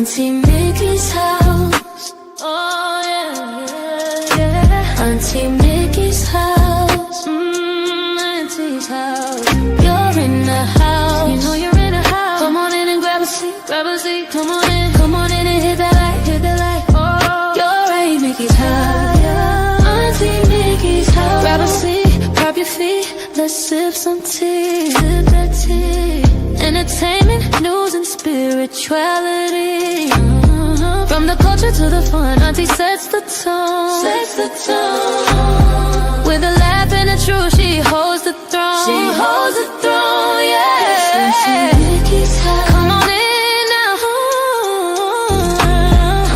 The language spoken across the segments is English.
Auntie Mickey's house. Oh yeah, yeah. Auntie Mickey's house. Auntie's house. You're in the house. You know you're in the house. Come on in and grab a seat, grab a seat. Come on in and hit that light, hit that light. Oh, you're Aunt Mickey's house. Auntie Mickey's house. Grab a seat, prop your feet. Let's sip some tea, sip that tea. Entertainment, news, and spirituality. From the culture to the fun, Auntie sets the tone. Sets the tone. With a laugh and a truth, she holds the throne. She holds the throne, yeah. Auntie Mickey's house. Come on in now.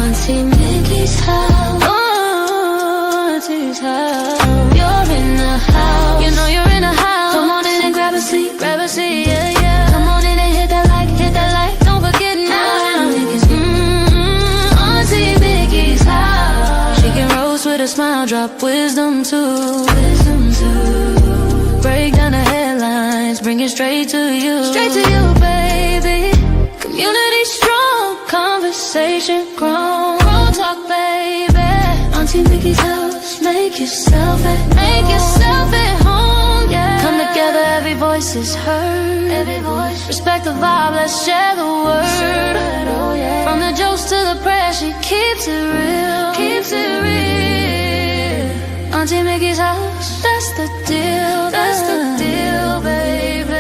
Auntie Mickey's house. Oh, Auntie's house. You're in the house. You know you're in the house. Come on in and grab a seat, yeah, yeah. Come on in and hit that light. Don't forget now. Auntie Mickey's house. She can roast with a smile, drop wisdom too. Break down the headlines, bring it straight to you. Straight to you, baby. Community strong, conversation grown. Roll talk, baby. Auntie Mickey's house. Make yourself at home, yeah. Come together, every voice is heard. Every voice. Respect the vibe, let's share the word. Oh, yeah. From the jokes to the prayers, she keeps it real. Keeps it real. Auntie Mickey's house, that's the deal. That's the deal, baby.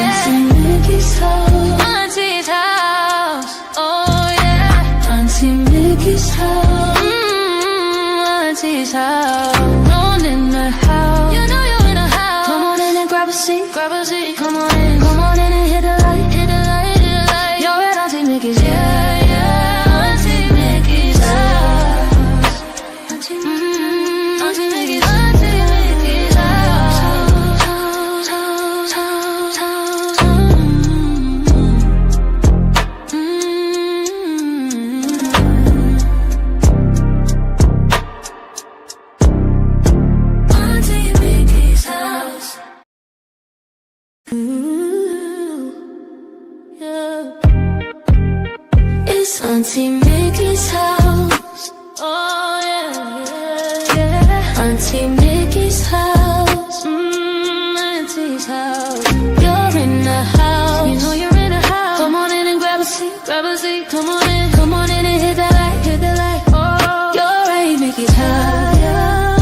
Auntie Mickey's house. Auntie's house. Oh yeah. Auntie Mickey's house. Auntie's house. Alone in the house. You know you're in the house. Come on in and grab a seat, grab a seat. Come on in and hit the light, hit the light, hit the light. You're at Auntie Mickey's, yeah, yeah. Auntie Mickey's house. Auntie Mickey's, Auntie Mickey's house. Auntie Mickey's house. Ooh, yeah. It's Auntie Mickey's house. Oh yeah, yeah, yeah. Auntie Mickey's house. Auntie's house. You're in the house. You know you're in the house. Come on in and grab a seat, grab a seat. Come on in and hit that light, hit that light. Oh, you're Aunt Mickey's house.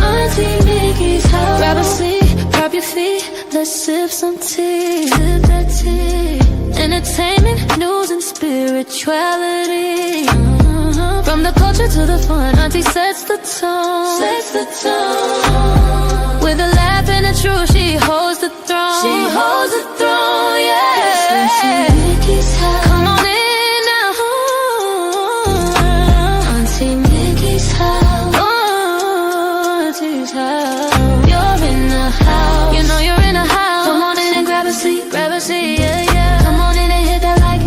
Auntie Mickey's house. Grab a seat, prop your feet. Let's sip some tea, sip that tea. Entertainment, news, and spirituality. From the culture to the fun, Auntie sets the tone. Sets the tone. With a laugh and a truth, she holds the throne. She holds the throne, yeah. Auntie Mickey's house. Come on in now. Auntie Mickey's house. Oh, Auntie's house. You're in the house. You know you're in the house. Come on in and grab a seat, yeah, yeah. Come on in and hit that light.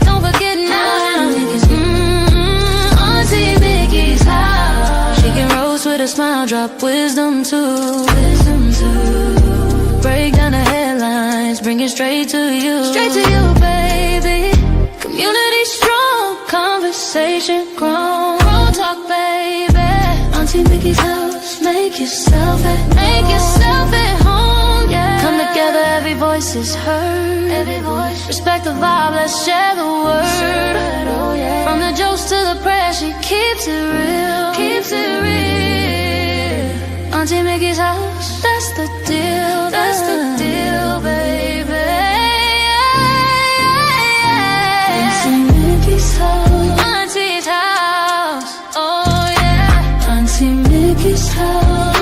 Don't forget now. Auntie Mickey's house. She can roast with a smile, drop wisdom too. Break down the headlines, bring it straight to you. Straight to you, baby. Community strong, conversation grown. Roll talk, baby. Auntie Mickey's house. Make yourself at home, yeah. Come together, every voice is heard. Every voice. Respect the vibe, let's share the word. Oh, yeah. From the jokes to the prayers, she keeps it real. Keeps it real. Auntie Mickey's house, that's the deal. That's the deal, baby. Auntie Mickey's house. Auntie's house. Oh yeah. Auntie Mickey's house.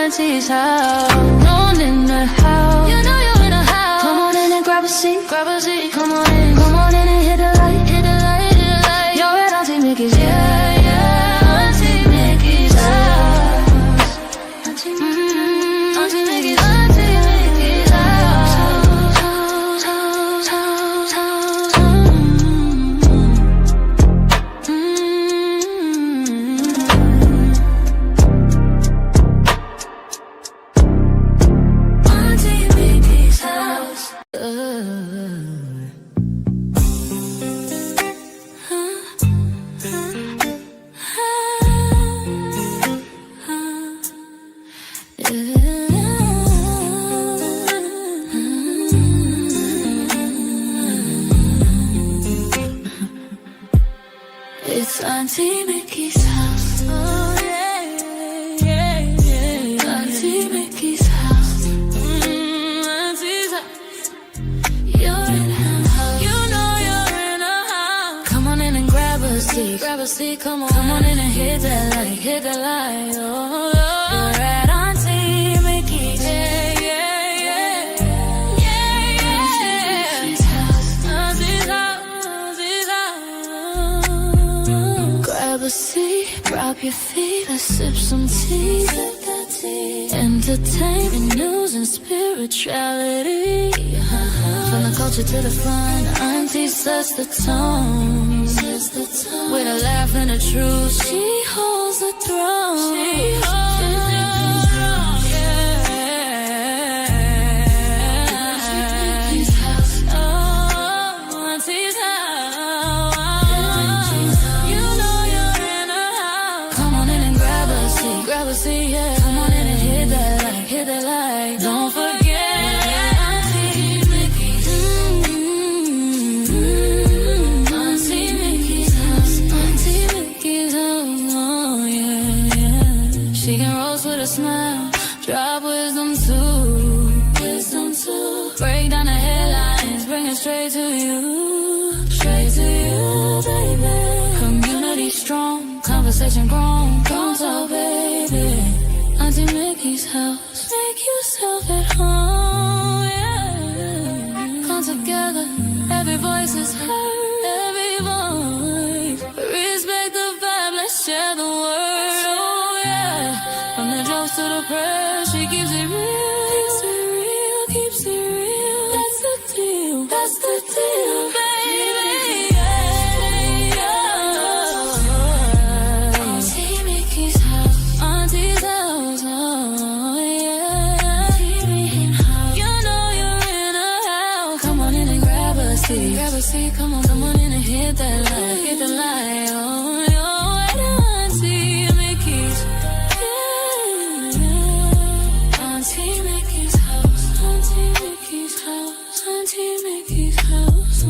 Auntie's house. Alone in the house. You know you're in the house. Come on in and grab a seat, grab a seat. Come on in and hit the light, hit the light, hit the light. You're at Auntie Mickey's, yeah, yeah. Auntie Mickey's house. Auntie Mickey's, Auntie Mickey's house. Auntie Mickey's house. It's Auntie Mickey's house. Oh yeah, yeah, yeah. Auntie Mickey's house. Auntie's house. You're in her house. You know you're in her house. Come on in and grab a seat. Grab a seat, come on. Come on in and hit that light. Hit that light. Oh, you're at Auntie Mickey's. Yeah, yeah, yeah. Yeah, yeah. Auntie's house. Auntie's house. Auntie's house. Grab a seat, drop your feet, let's sip some tea. Sip that tea. Entertainment, news, and spirituality. From the culture to the fun, Auntie sets the tone. With a laugh and a truth, she holds the throne. She holds the throne, yeah. Auntie's house. Oh, Auntie's house. You know you're in her house. Come on in and grab a seat. Grab a seat, yeah. Come on in and hit that light. Hit that light. Don't forget. She can roast with a smile, drop wisdom too. Wisdom too. Break down the headlines, bring it straight to you. Straight to you, baby. Community strong, conversation grown. Don't talk, baby. Auntie Mickey's house. Make yourself at home, yeah. Come together, every voice is heard. Every voice. Respect the vibe, let's share the word. From the jokes to the prayers, she keeps it real. Keeps it real, keeps it real. That's the deal, that's the deal, baby. Yeah, yeah. Auntie Mickey's house. Auntie's house, oh yeah. Auntie Mickey's house. You know you're in her house. Come on in and grab a seat. Grab a seat, come on in and hit that light. Hit the light, oh yeah. Auntie Mickey's house, Auntie Mickey's house, Auntie Mickey's house.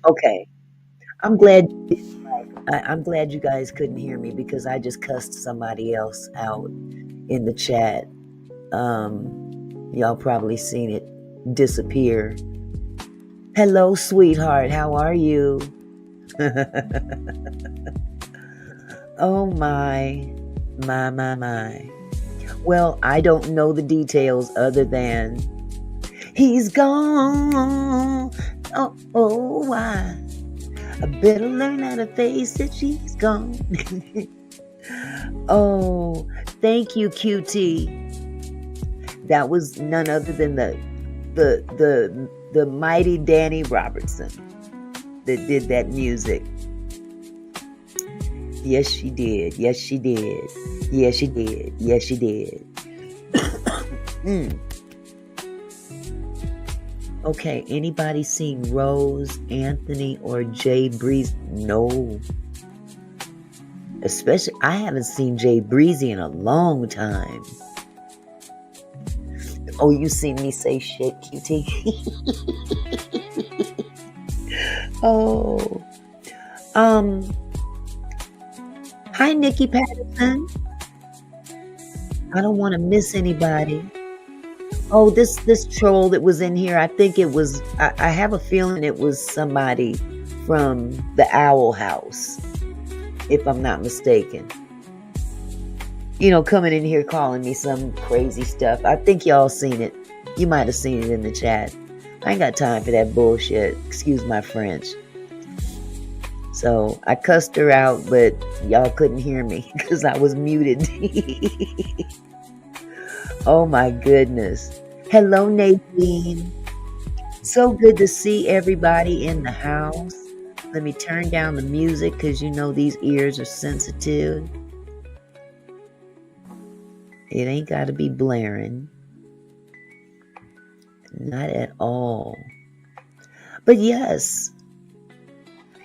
Okay. I'm glad. I'm glad you guys couldn't hear me because I just cussed somebody else out in the chat. Y'all probably seen it disappear. Hello, sweetheart. How are you? Oh my. Well, I don't know the details other than he's gone. Oh, why? I better learn how to face it. She's gone. Oh, thank you, QT. That was none other than the mighty Danny Robertson that did that music. Yes, she did. Yes, she did. Yes, she did. Yes, she did. Okay, anybody seen Rose, Anthony, or Jay Breeze? No. Especially, I haven't seen Jay Breezy in a long time. Oh, you seen me say shit, QT? Oh. Hi, Nikki Patterson. I don't want to miss anybody. Oh, this troll that was in here, I think it was, I have a feeling it was somebody from the Owl House, if I'm not mistaken. You know, coming in here calling me some crazy stuff. I think y'all seen it. You might have seen it in the chat. I ain't got time for that bullshit. Excuse my French. So I cussed her out, but y'all couldn't hear me because I was muted. Oh my goodness. Hello, Nadine. So good to see everybody in the house. Let me turn down the music because you know these ears are sensitive. It ain't got to be blaring. Not at all. But yes,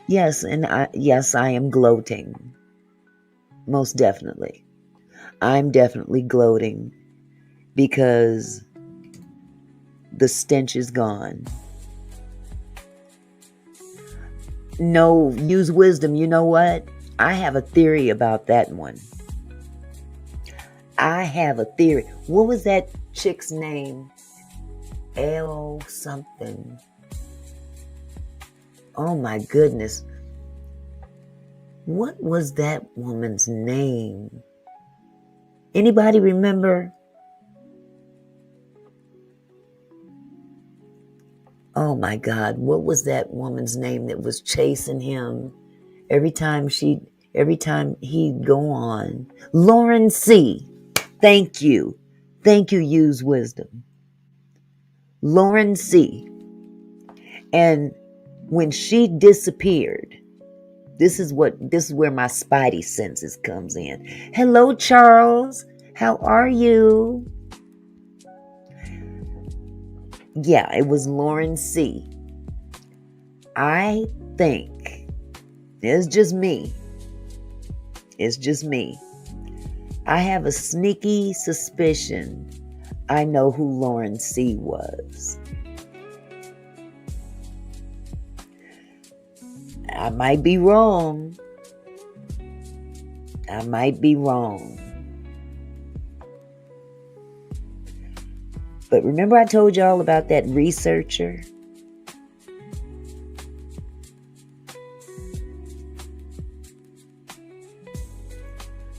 and I am gloating. Most definitely. I'm definitely gloating because the stench is gone. No, use wisdom. You know what? I have a theory about that one. I have a theory. What was that chick's name? L something. Oh my goodness. What was that woman's name? Anybody remember? Oh my God, what was that woman's name that was chasing him every time he'd go on? Lauren C. Thank you. Use wisdom. Lauren C. And when she disappeared, this is where my spidey senses comes in. Hello, Charles. How are you? Yeah, it was Lauren C. I think it's just me. I have a sneaky suspicion I know who Lauren C. was. I might be wrong. But remember I told y'all about that researcher?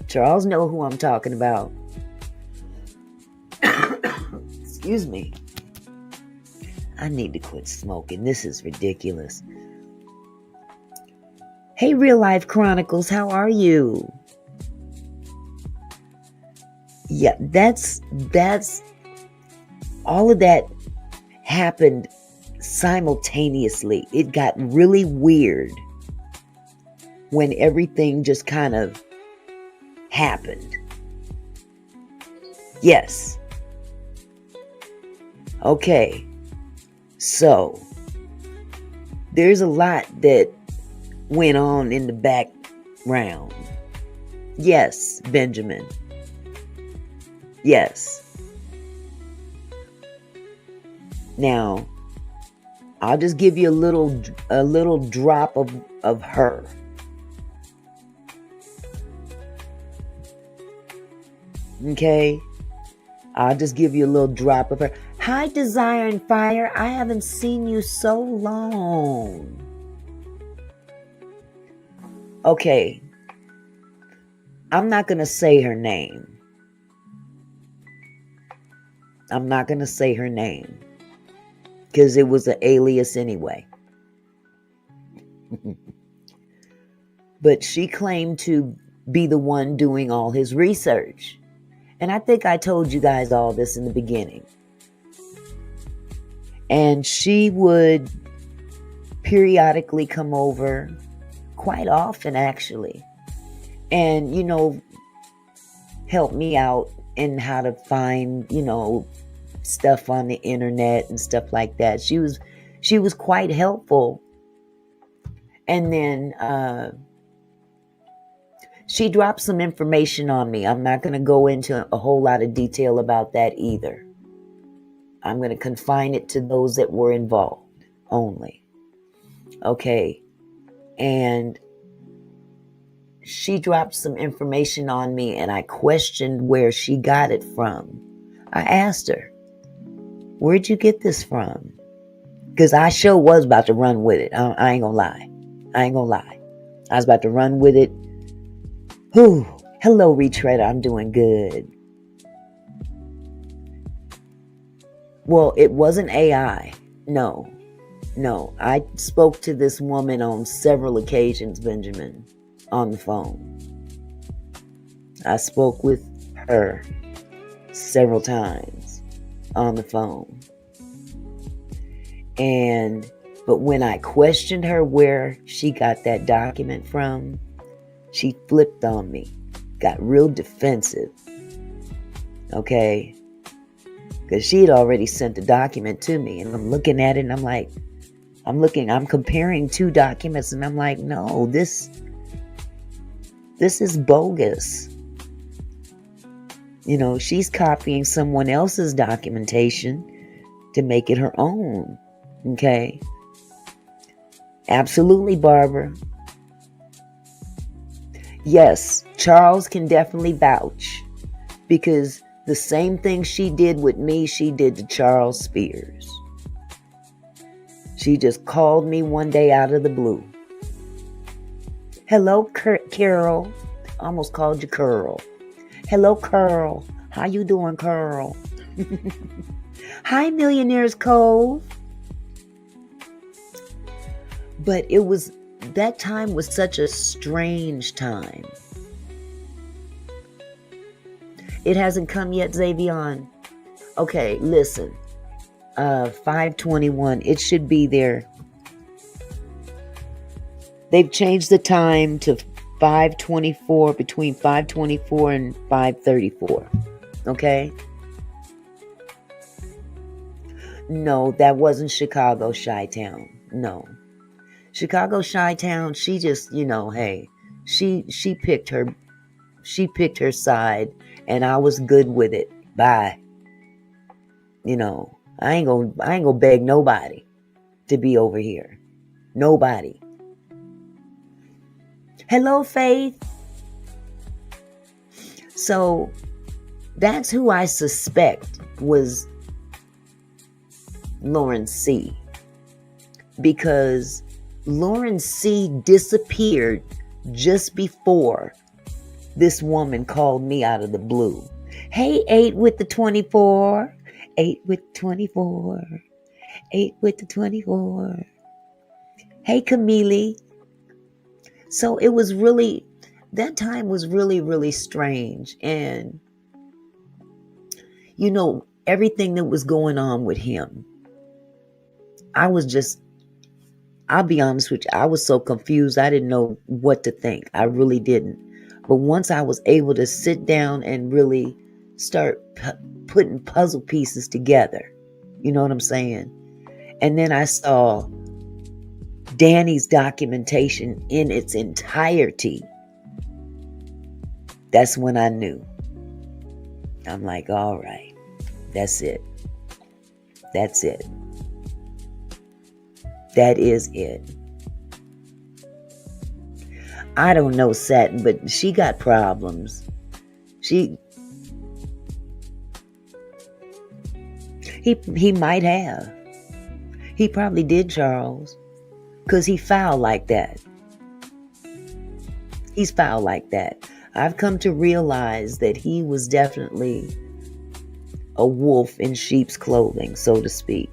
Charles know who I'm talking about. Excuse me. I need to quit smoking. This is ridiculous. Hey, Real Life Chronicles, how are you? Yeah, that's all of that happened simultaneously. It got really weird when everything just kind of happened. Yes. Okay. So, there's a lot that went on in the background. Yes, Benjamin. Yes. Now, I'll just give you a little drop of her. Okay? I'll just give you a little drop of her. Hi, Desire and Fire. I haven't seen you so long. Okay. I'm not going to say her name. I'm not going to say her name. Because it was an alias anyway. But she claimed to be the one doing all his research. And I think I told you guys all this in the beginning. And she would periodically come over, quite often actually, and, help me out in how to find, stuff on the internet and stuff like that. She was quite helpful. And then she dropped some information on me. I'm not going to go into a whole lot of detail about that either. I'm going to confine it to those that were involved only. Okay. And she dropped some information on me, and I questioned where she got it from. I asked her, where'd you get this from? Because I sure was about to run with it. I ain't gonna lie. I was about to run with it. Whew. Hello, Retreader. I'm doing good. Well, it wasn't AI. No. I spoke to this woman on several occasions, Benjamin, on the phone. I spoke with her several times on the phone. But when I questioned her where she got that document from, she flipped on me, got real defensive. Okay? Because she had already sent the document to me, and I'm looking at it, and I'm like, I'm comparing two documents, and I'm like, no, this is bogus. She's copying someone else's documentation to make it her own. Okay? Absolutely, Barbara. Yes, Charles can definitely vouch, because the same thing she did with me, she did to Charles Spears. She just called me one day out of the blue. Hello, Carol. Almost called you Curl. Hello, Curl. How you doing, Curl? Hi, Millionaires Cove. But that time was such a strange time. It hasn't come yet, Xavion. Okay, listen. 5:21. It should be there. They've changed the time to 5:24, between 5:24 and 5:34. Okay? No, that wasn't Chicago Chi-Town. No. Chicago Chi-Town, she just, hey, she picked her side, and I was good with it. Bye. I ain't gonna beg nobody to be over here. Nobody. Hello, Faith. So that's who I suspect was Lauren C. Because Lauren C. disappeared just before this woman called me out of the blue. Hey, 8 with the 24. 8 with 24. 8 with the 24. Hey, Camille. So it was really, that time was really, really strange. And, everything that was going on with him, I'll be honest with you, I was so confused. I didn't know what to think. I really didn't. But once I was able to sit down and really start putting puzzle pieces together, you know what I'm saying? And then I saw Danny's documentation in its entirety. That's when I knew. I'm like, all right, that's it. That's it. That is it. I don't know Satin, but she got problems. He might have. He probably did, Charles, because he foul like that. He's foul like that. I've come to realize that he was definitely a wolf in sheep's clothing, so to speak.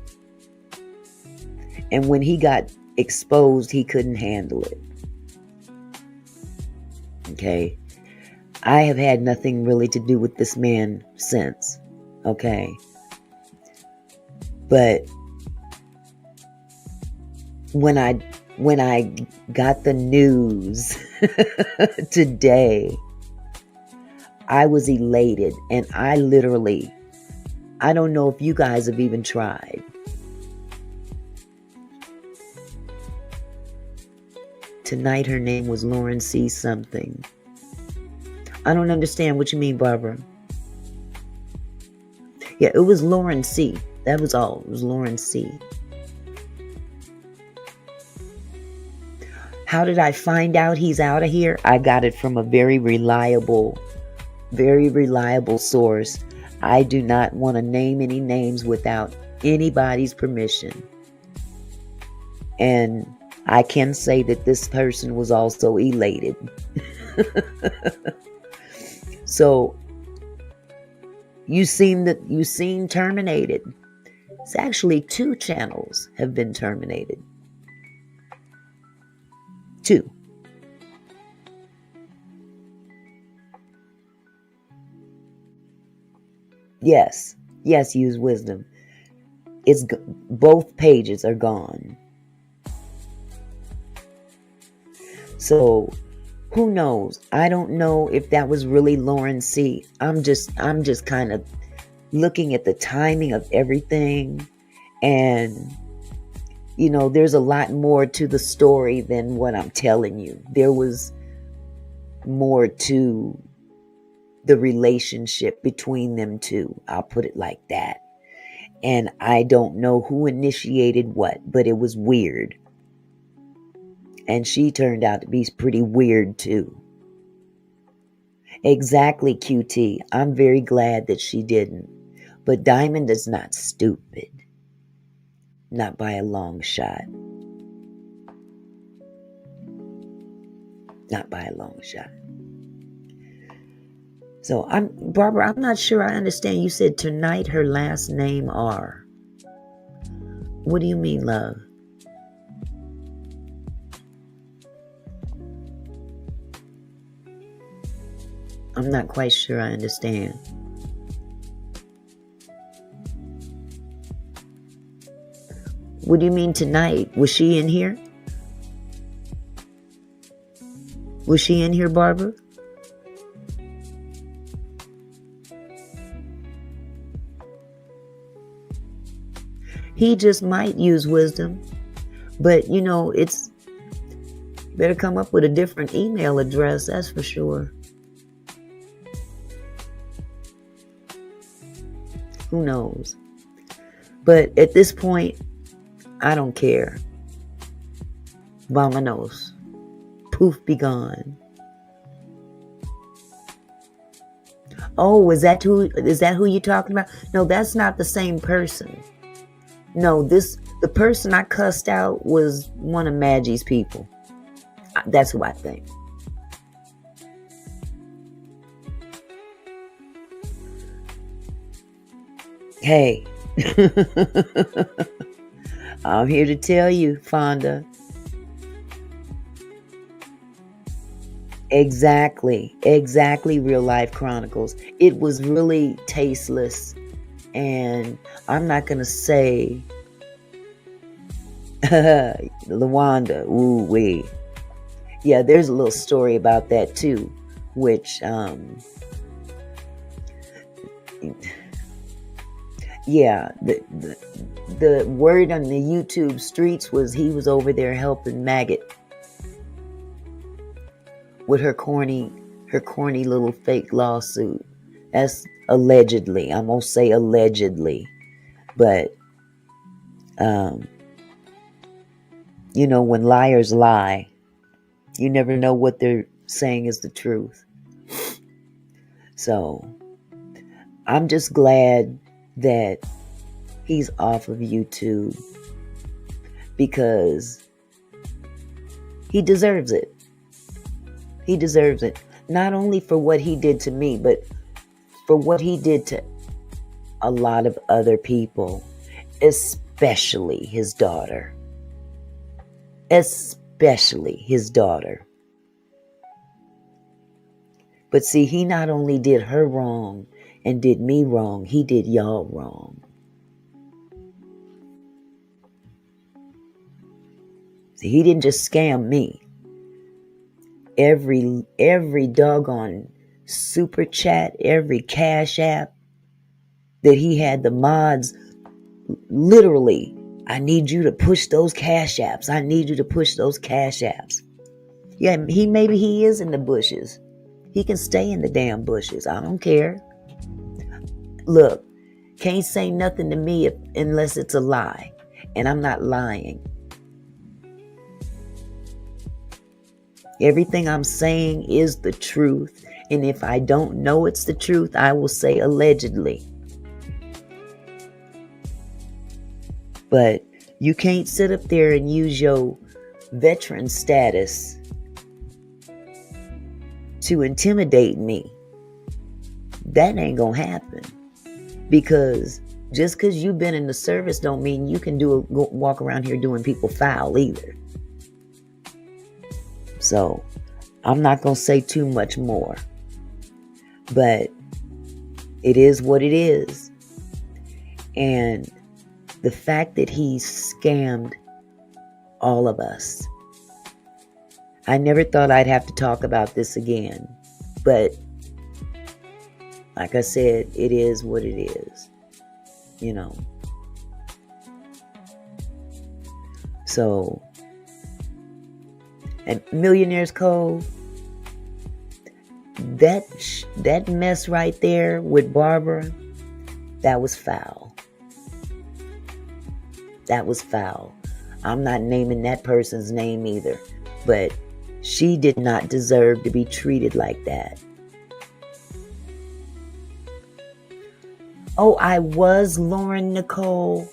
And when he got exposed, he couldn't handle it. Okay? I have had nothing really to do with this man since. Okay? But when I got the news today, I was elated, and I don't know if you guys have even tried. Tonight her name was Lauren C. something. I don't understand what you mean, Barbara. Yeah, it was Lauren C. That was all. It was Lauren C. How did I find out he's out of here? I got it from a very reliable source. I do not want to name any names without anybody's permission. And I can say that this person was also elated. So you seen Terminated. It's actually 2 channels have been terminated. 2. Yes, use wisdom. Both pages are gone. So who knows? I don't know if that was really Lauren C. I'm just kind of looking at the timing of everything, and there's a lot more to the story than what I'm telling you. There was more to the relationship between them two. I'll put it like that. And I don't know who initiated what, but it was weird. And she turned out to be pretty weird too. Exactly, QT. I'm very glad that she didn't. But Diamond is not stupid. Not by a long shot. Not by a long shot. So, Barbara, I'm not sure I understand. You said tonight her last name R. What do you mean, love? I'm not quite sure I understand. What do you mean tonight? Was she in here? Was she in here, Barbara? He just might use wisdom. But, it's better come up with a different email address, that's for sure. Who knows? But at this point, I don't care. Vamonos. Poof, be gone. Oh, is that who you're talking about? No, that's not the same person. No, the person I cussed out was one of Maggie's people. That's who I think. Hey, I'm here to tell you, Fonda. Exactly, Real Life Chronicles. It was really tasteless, and I'm not going to say LaWanda, ooh wee. Yeah, there's a little story about that too, which yeah, the word on the YouTube streets was he was over there helping Maggot with her corny little fake lawsuit. That's allegedly. I'm gonna say allegedly, but When liars lie, you never know what they're saying is the truth. So I'm just glad that he's off of YouTube, because he deserves it. He deserves it. Not only for what he did to me, but for what he did to a lot of other people, especially his daughter. Especially his daughter. But see, he not only did her wrong and did me wrong, he did y'all wrong. See, he didn't just scam me. Every doggone super chat, every cash app that he had the mods, literally, I need you to push those cash apps. I need you to push those cash apps. Yeah, maybe he is in the bushes. He can stay in the damn bushes. I don't care. Look, can't say nothing to me unless it's a lie. And I'm not lying. Everything I'm saying is the truth. And if I don't know it's the truth, I will say allegedly. But you can't sit up there and use your veteran status to intimidate me. That ain't gonna happen. Because just because you've been in the service don't mean you can walk around here doing people foul either. So I'm not gonna say too much more. But it is what it is. And the fact that he scammed all of us. I never thought I'd have to talk about this again. But like I said, it is what it is. So, and Millionaire's Cove, that mess right there with Barbara, that was foul. That was foul. I'm not naming that person's name either, but she did not deserve to be treated like that. Oh, I was Lauren Nicole.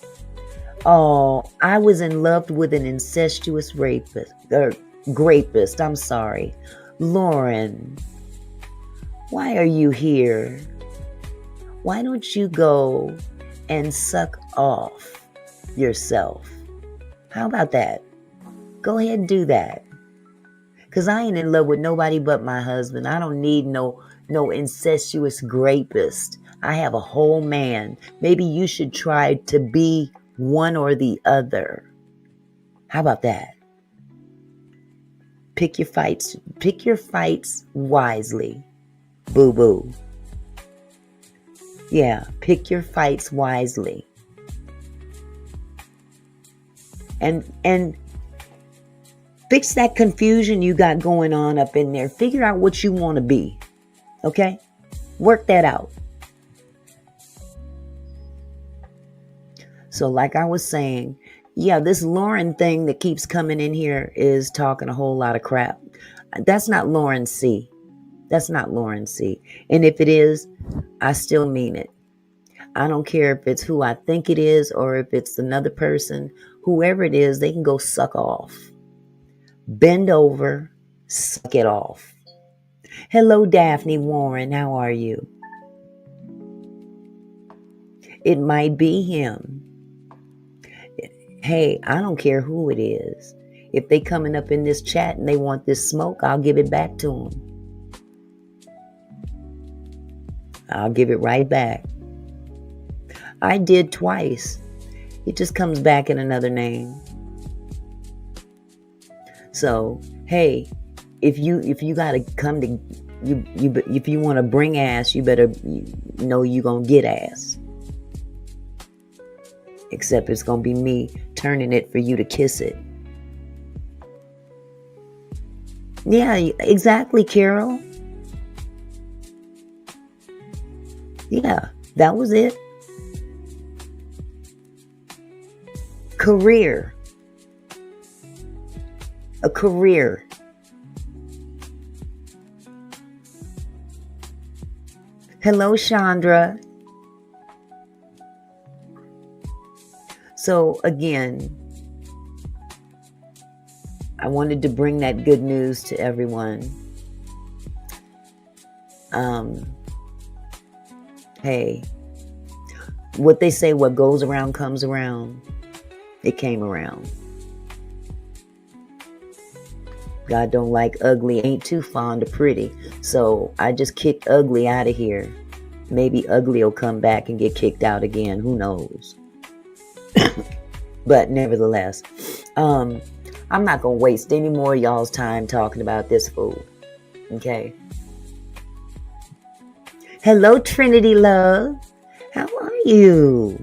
Oh, I was in love with an incestuous rapist. I'm sorry. Lauren, why are you here? Why don't you go and suck off yourself? How about that? Go ahead and do that. Because I ain't in love with nobody but my husband. I don't need no incestuous rapist. I have a whole man. Maybe you should try to be one or the other. How about that? Pick your fights. Pick your fights wisely. Boo-boo. Yeah, pick your fights wisely. And fix that confusion you got going on up in there. Figure out what you want to be. Okay? Work that out. So like I was saying, yeah, this Lauren thing that keeps coming in here is talking a whole lot of crap. That's not Lauren C. That's not Lauren C. And if it is, I still mean it. I don't care if it's who I think it is or if it's another person. Whoever it is, they can go suck off. Bend over, suck it off. Hello, Daphne Warren. How are you? It might be him. Hey, I don't care who it is. If they coming up in this chat and they want this smoke, I'll give it back to them. I'll give it right back. I did twice. It just comes back in another name. So, hey, if you gotta come to you if you want to bring ass, you better know you gonna get ass. Except it's gonna be me turning it for you to kiss it. Yeah, exactly, Carol. Yeah, that was it. Career. a career. Hello, Chandra. So again, I wanted to bring that good news to everyone. Hey, what they say, what goes around comes around. It came around. God don't like ugly, ain't too fond of pretty. So I just kicked ugly out of here. Maybe ugly will come back and get kicked out again. Who knows? But nevertheless, I'm not going to waste any more of y'all's time talking about this fool. Okay? Hello, Trinity Love. How are you?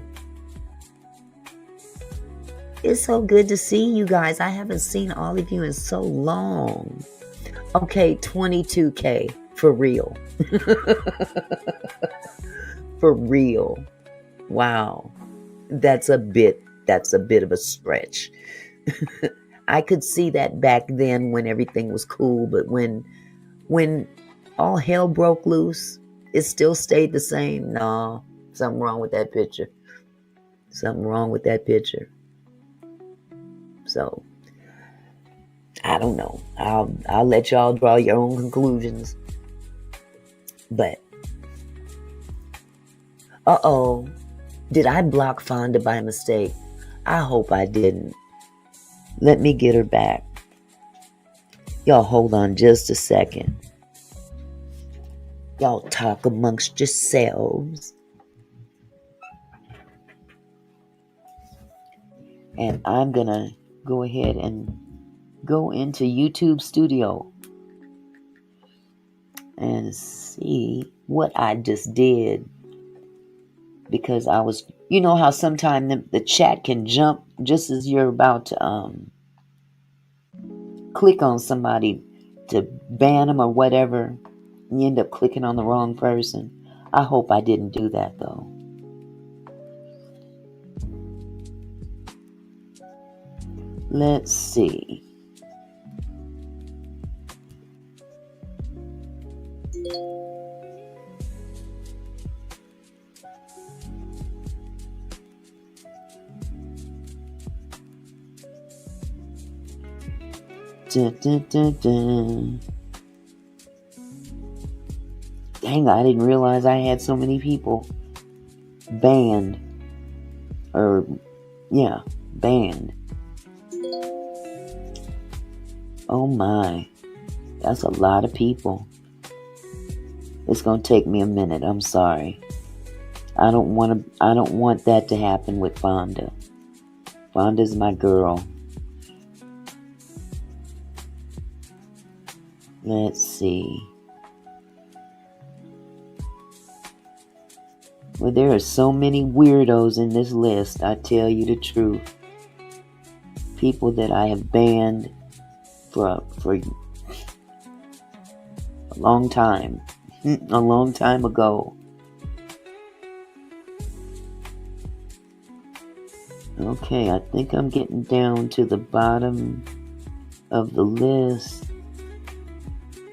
It's so good to see you guys. I haven't seen all of you in so long. Okay, 22K. For real. For real. Wow. That's a bit of a stretch. I could see that back then when everything was cool, but when all hell broke loose, it still stayed the same. No, something wrong with that picture. Something wrong with that picture. So, I don't know. I'll let y'all draw your own conclusions. But, did I block Fonda by mistake? I hope I didn't. Let me get her back. Y'all hold on just a second. Y'all talk amongst yourselves. And I'm going to go ahead and go into YouTube Studio and see what I just did. Because I was, you know how sometimes the chat can jump just as you're about to click on somebody to ban them or whatever. And you end up clicking on the wrong person. I hope I didn't do that though. Let's see. Dun, dun, dun, dun. Dang, I didn't realize I had so many people banned. Banned. Oh my, that's a lot of people. It's gonna take me a minute. I'm sorry. I don't want that to happen with Fonda. Fonda's my girl. Let's see. Well, there are so many weirdos in this list, I tell you the truth. People that I have banned for a long time. A long time ago. Okay, I think I'm getting down to the bottom of the list.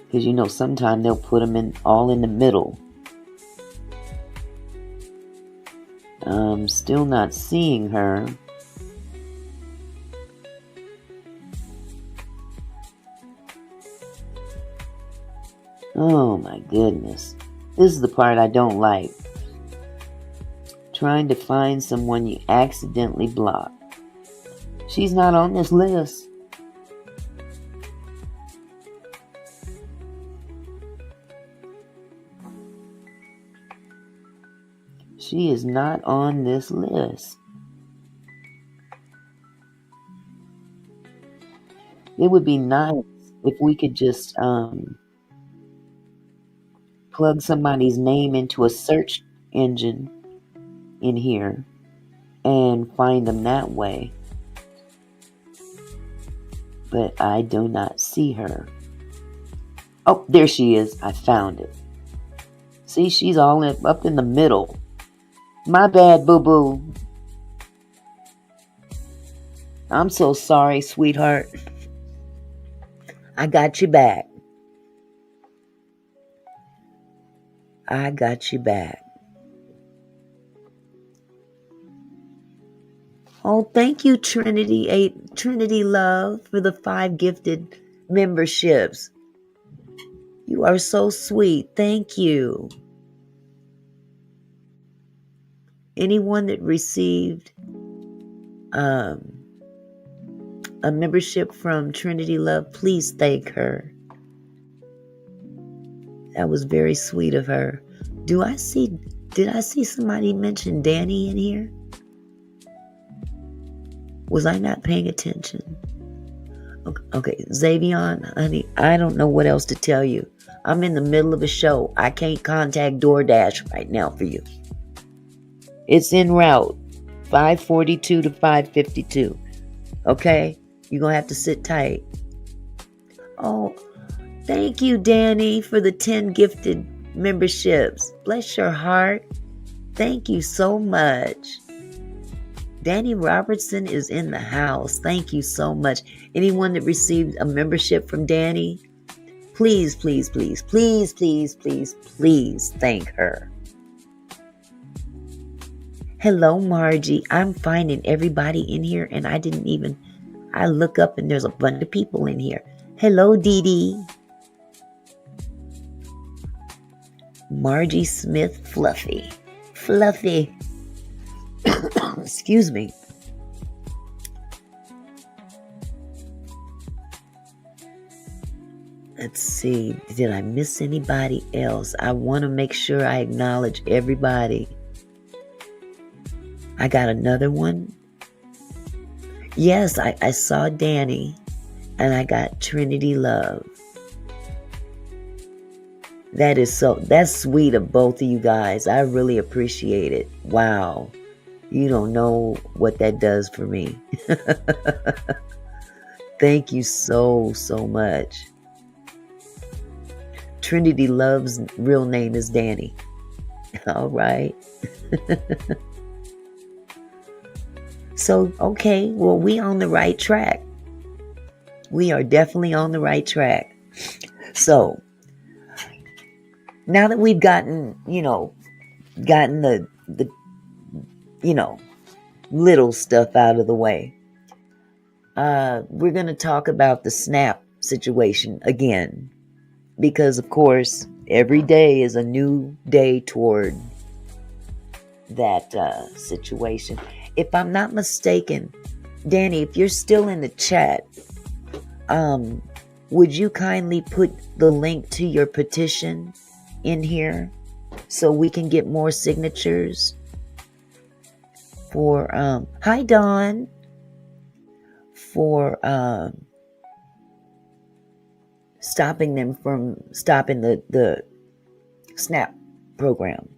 Because you know, sometimes they'll put them all in the middle. I'm still not seeing her. Oh my goodness. This is the part I don't like. Trying to find someone you accidentally blocked. She's not on this list. She is not on this list. It would be nice if we could just plug somebody's name into a search engine in here and find them that way. But I do not see her. Oh, there she is. I found it. See, she's all up in the middle. My bad, boo-boo. I'm so sorry, sweetheart. I got you back. I got you back. Oh, thank you, Trinity Love, for the 5 gifted memberships. You are so sweet. Thank you. Anyone that received a membership from Trinity Love, please thank her. That was very sweet of her. Did I see somebody mention Danny in here? Was I not paying attention? Okay, Xavion, honey, I don't know what else to tell you. I'm in the middle of a show. I can't contact DoorDash right now for you. It's en route, 542 to 552. Okay? You're going to have to sit tight. Oh, thank you, Danny, for the 10 gifted memberships. Bless your heart. Thank you so much. Danny Robertson is in the house. Thank you so much. Anyone that received a membership from Danny, please, please, please, please, please, please, please thank her. Hello, Margie. I'm finding everybody in here, and I look up and there's a bunch of people in here. Hello, Dee Dee. Margie Smith Fluffy. Excuse me. Let's see. Did I miss anybody else? I want to make sure I acknowledge everybody. I got another one. Yes, I saw Danny, and I got Trinity Love. That's sweet of both of you guys. I really appreciate it. Wow. You don't know what that does for me. Thank you so, so much. Trinity Love's real name is Danny. All right. So, okay, well, we on the right track. We are definitely on the right track. So, now that we've gotten the little stuff out of the way, we're going to talk about the SNAP situation again. Because, of course, every day is a new day toward that situation. If I'm not mistaken, Danny, if you're still in the chat, would you kindly put the link to your petition in here so we can get more signatures for, hi, Dawn, for stopping the SNAP program.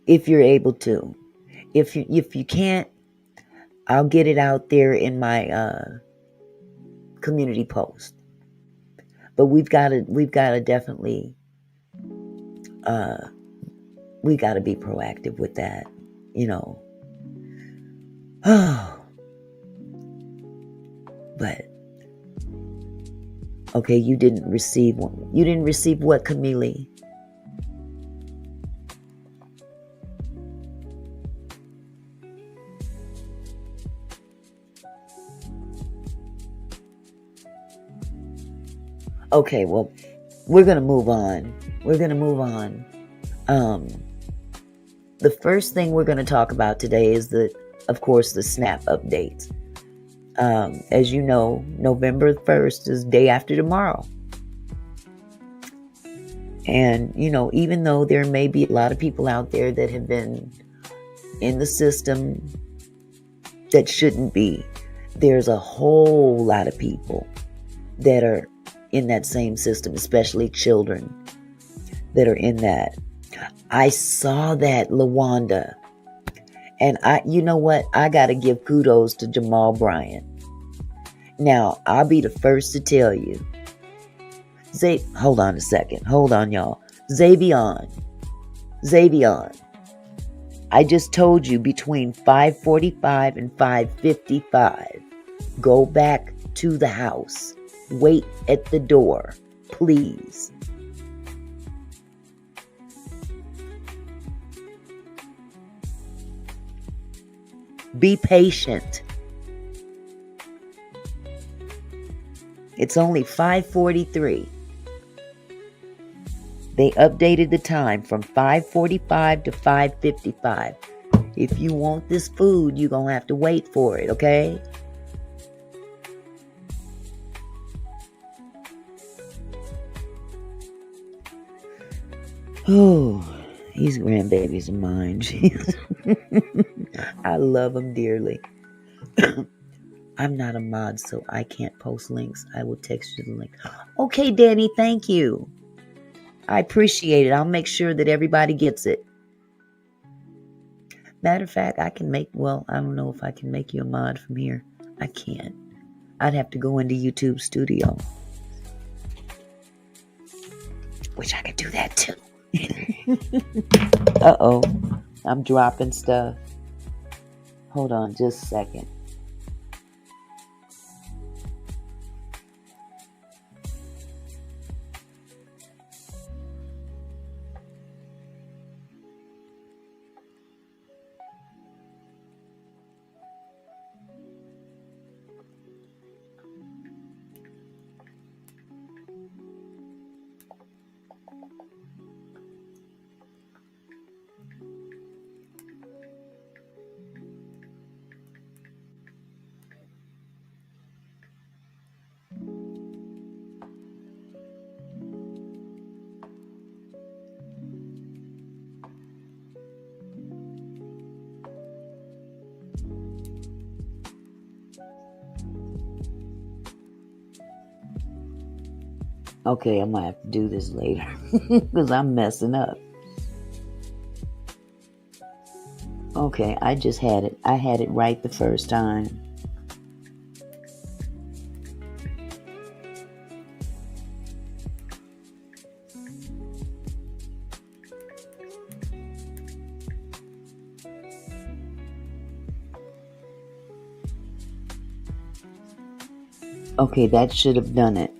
If you're able to. If you can't, I'll get it out there in my community post. But we've got to definitely we got to be proactive with that, But okay, you didn't receive one. You didn't receive what, Camille? Okay, well, we're going to move on. The first thing we're going to talk about today is of course, the SNAP updates. As you know, November 1st is day after tomorrow. And, even though there may be a lot of people out there that have been in the system that shouldn't be, there's a whole lot of people that are in that same system, especially children that are in that. I saw that, LaWanda. And you know what? I got to give kudos to Jamal Bryant. Now, I'll be the first to tell you. Hold on a second. Hold on, y'all. Xavion. I just told you between 5:45 and 5:55. Go back to the house. Wait at the door, please. Be patient. It's only 5:43. They updated the time from 5:45 to 5:55. If you want this food, you're going to have to wait for it, okay? Oh, these grandbabies of mine. I love them dearly. I'm not a mod, so I can't post links. I will text you the link. Okay, Danny, thank you. I appreciate it. I'll make sure that everybody gets it. Matter of fact, I don't know if I can make you a mod from here. I can't. I'd have to go into YouTube Studio. Wish I could do that too. Uh-oh. I'm dropping stuff. Hold on just a second. Okay, I might have to do this later because I'm messing up. Okay, I just had it. I had it right the first time. Okay, that should have done it.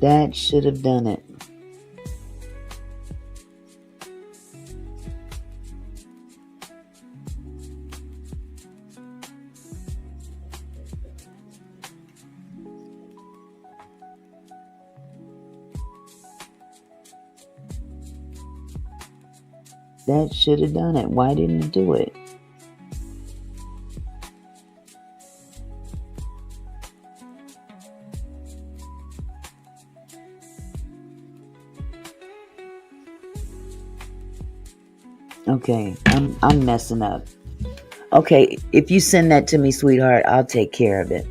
That should have done it. That should have done it. Why didn't it do it? Okay, I'm messing up. Okay, if you send that to me, sweetheart, I'll take care of it.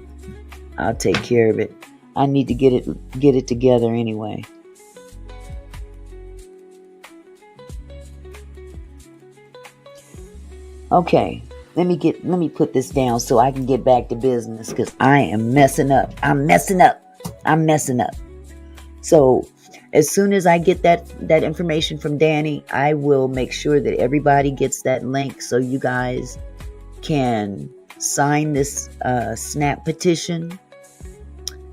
I'll take care of it. I need to get it together anyway. Okay, let me put this down so I can get back to business because I am messing up. I'm messing up. So as soon as I get that information from Danny, I will make sure that everybody gets that link so you guys can sign this SNAP petition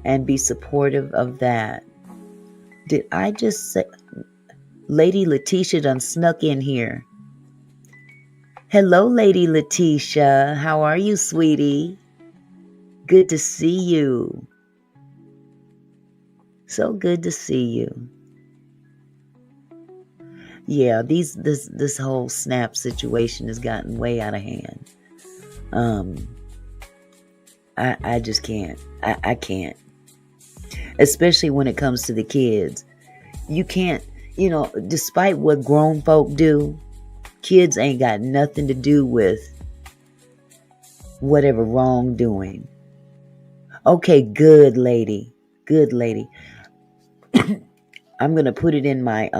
and be supportive of that. Did I just say Lady Letitia done snuck in here? Hello, Lady Letitia. How are you, sweetie? Good to see you. So good to see you. Yeah, this whole SNAP situation has gotten way out of hand. I just can't. I can't. Especially when it comes to the kids. You can't, despite what grown folk do, kids ain't got nothing to do with whatever wrongdoing. Okay, good lady. Good lady. I'm going to put it in my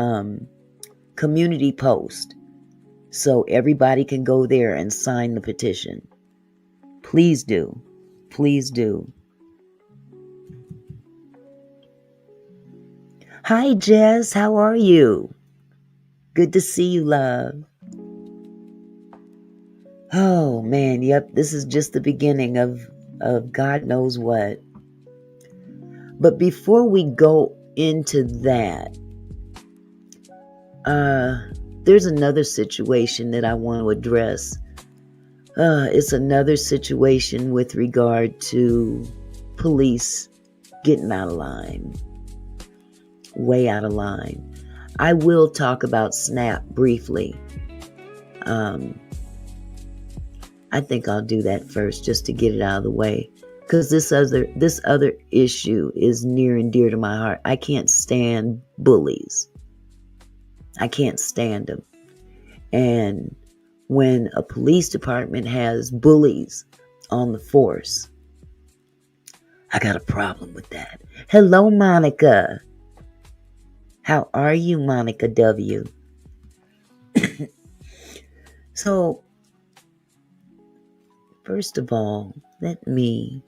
community post so everybody can go there and sign the petition. Please do. Please do. Hi, Jess. How are you? Good to see you, love. Oh man, yep, this is just the beginning of God knows what. But before we go into that, there's another situation that I want to address. It's another situation with regard to police getting out of line, way out of line. I will talk about SNAP briefly. I think I'll do that first just to get it out of the way, because this other issue is near and dear to my heart. I can't stand bullies. I can't stand them. And when a police department has bullies on the force, I got a problem with that. Hello, Monica. How are you, Monica W? So, first of all, let me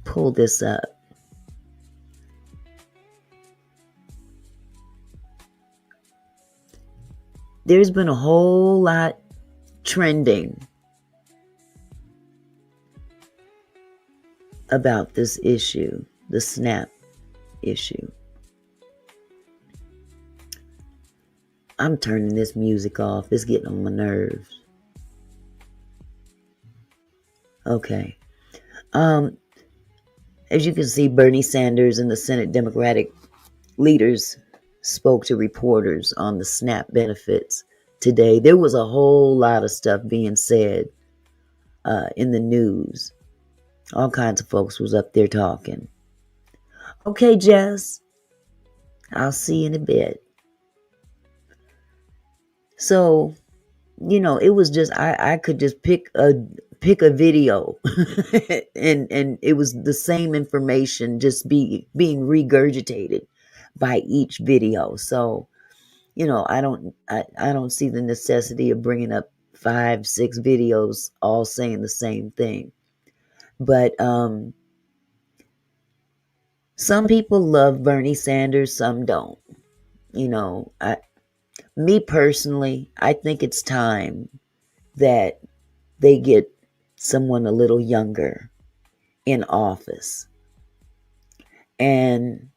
pull this up. There's been a whole lot trending about this issue, the SNAP issue. I'm turning this music off. It's getting on my nerves. Okay. As you can see, Bernie Sanders and the Senate Democratic leaders spoke to reporters on the SNAP benefits today. There was a whole lot of stuff being said in the news. All kinds of folks was up there talking. Okay, Jess, I'll see you in a bit. So, it was just I could just pick a video and it was the same information just being regurgitated by each video. So, I don't see the necessity of bringing up 5-6 videos all saying the same thing. But some people love Bernie Sanders, some don't. Me personally, I think it's time that they get someone a little younger in office. And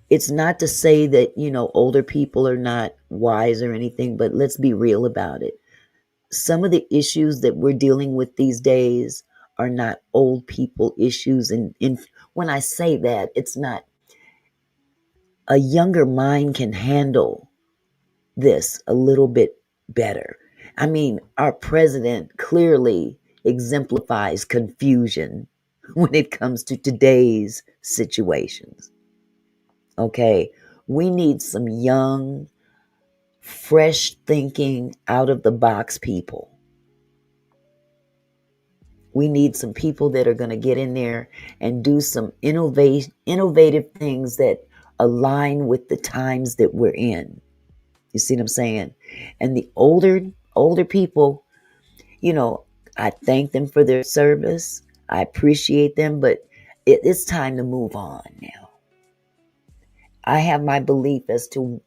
it's not to say that, older people are not wise or anything, but let's be real about it. Some of the issues that we're dealing with these days are not old people issues. And when I say that, it's not a younger mind can handle this a little bit better. I mean, our president clearly exemplifies confusion when it comes to today's situations. Okay, we need some young, fresh thinking, out of the box people. We need some people that are going to get in there and do some innovative things that align with the times that we're in. You see what I'm saying? And the older people, I thank them for their service. I appreciate them, but it's time to move on now. I have my belief as to,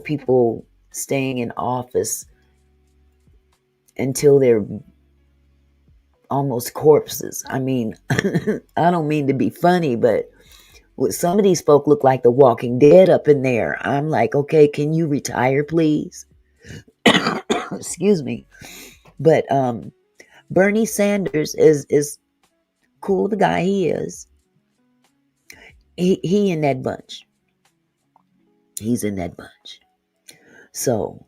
people staying in office until they're almost corpses. I mean, I don't mean to be funny, but some of these folk look like the Walking Dead up in there. I'm like, okay, can you retire, please? Excuse me. But Bernie Sanders is cool, the guy he is. He in that bunch. He's in that bunch. So,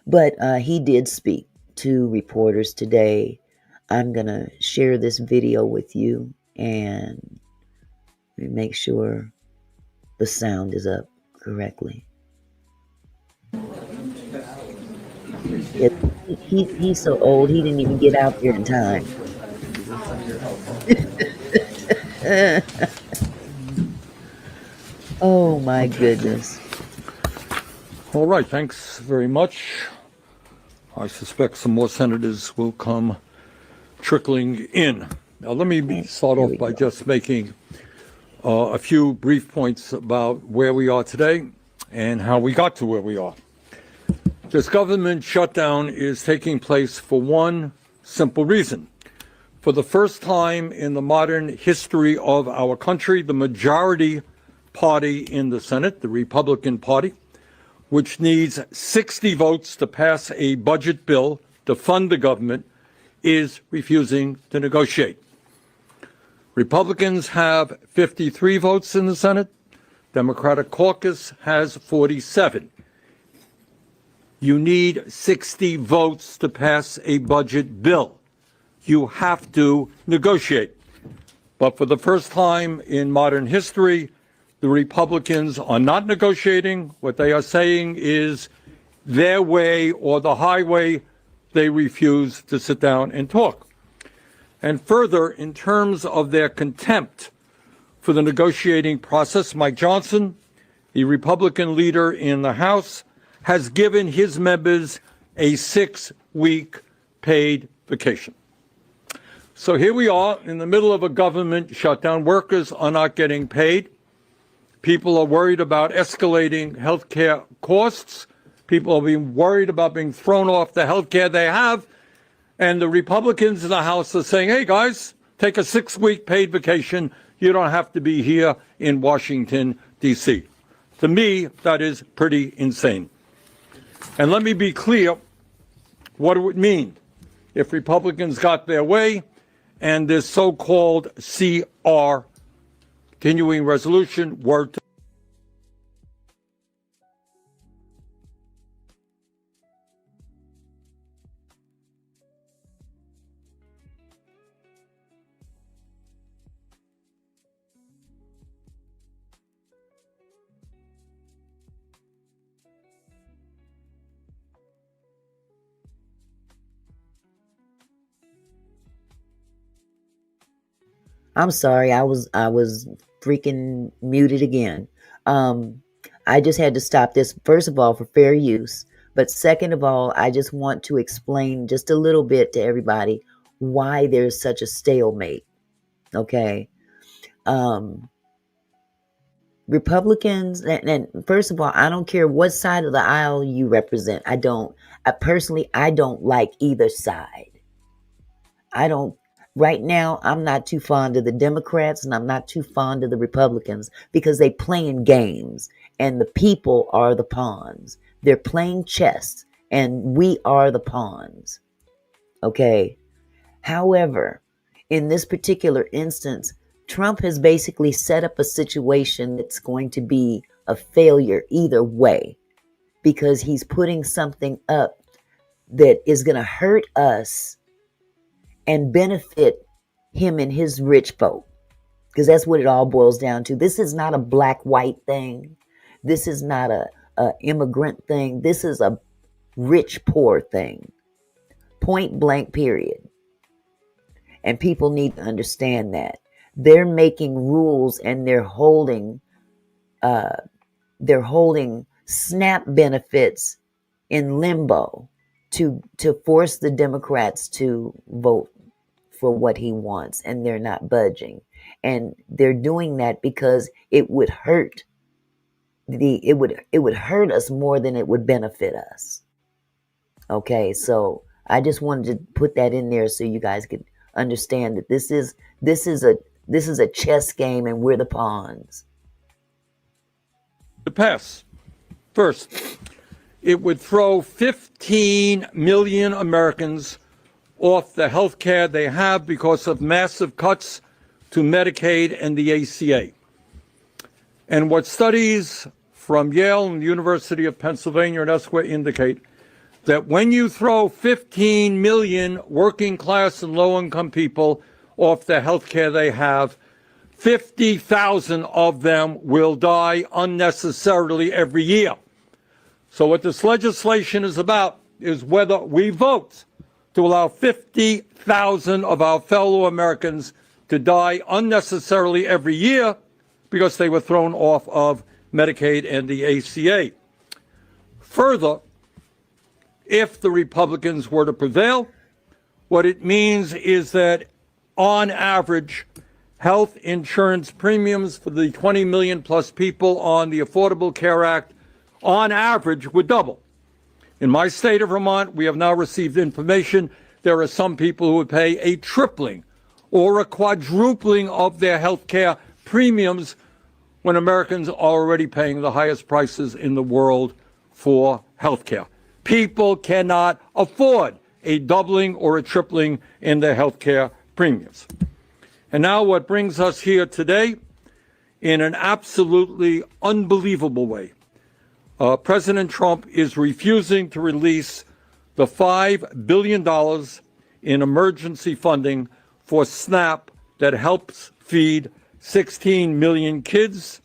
but he did speak to reporters today. I'm going to share this video with you and make sure the sound is up correctly. He's so old, he didn't even get out there in time. Oh my goodness. All right, thanks very much. I suspect some more senators will come trickling in. Now, let me start off by just making a few brief points about where we are today and how we got to where we are. This government shutdown is taking place for one simple reason. For the first time in the modern history of our country, the majority party in the Senate, the Republican Party, which needs 60 votes to pass a budget bill to fund the government, is refusing to negotiate. Republicans have 53 votes in the Senate. Democratic caucus has 47. You need 60 votes to pass a budget bill. You have to negotiate. But for the first time in modern history, the Republicans are not negotiating. What they are saying is their way or the highway. They refuse to sit down and talk. And further, in terms of their contempt for the negotiating process, Mike Johnson, the Republican leader in the House, has given his members a 6-week paid vacation. So here we are in the middle of a government shutdown. Workers are not getting paid. People are worried about escalating health care costs. People are being worried about being thrown off the health care they have. And the Republicans in the House are saying, hey, guys, take a 6-week paid vacation. You don't have to be here in Washington, D.C. To me, that is pretty insane. And let me be clear what it would mean if Republicans got their way and this so-called CR, continuing resolution, were to I'm sorry, I was freaking muted again. I just had to stop this, first of all, for fair use. But second of all, I just want to explain just a little bit to everybody why there's such a stalemate. Okay. Republicans, and first of all, I don't care what side of the aisle you represent. I don't like either side. Right now, I'm not too fond of the Democrats and I'm not too fond of the Republicans because they playing games and the people are the pawns. They're playing chess and we are the pawns. Okay. However, in this particular instance, Trump has basically set up a situation that's going to be a failure either way because he's putting something up that is going to hurt us and benefit him and his rich folk. Because that's what it all boils down to. This is not a black-white thing. This is not a immigrant thing. This is a rich-poor thing. Point blank, period. And people need to understand that. They're making rules and they're holding SNAP benefits in limbo to force the Democrats to vote for what he wants, and they're not budging. And they're doing that because it would hurt hurt us more than it would benefit us. Okay, so I just wanted to put that in there so you guys could understand that this is a chess game and we're the pawns. to pass. First, it would throw 15 million Americans off the health care they have because of massive cuts to Medicaid and the ACA. And what studies from Yale and the University of Pennsylvania and elsewhere indicate that when you throw 15 million working class and low income people off the health care they have, 50,000 of them will die unnecessarily every year. So what this legislation is about is whether we vote to allow 50,000 of our fellow Americans to die unnecessarily every year because they were thrown off of Medicaid and the ACA. Further, if the Republicans were to prevail, what it means is that on average, health insurance premiums for the 20 million plus people on the Affordable Care Act on average would double. In my state of Vermont, we have now received information there are some people who would pay a tripling or a quadrupling of their health care premiums when Americans are already paying the highest prices in the world for health care. People cannot afford a doubling or a tripling in their health care premiums. And now what brings us here today, in an absolutely unbelievable way, President Trump is refusing to release the $5 billion in emergency funding for SNAP that helps feed 16 million kids,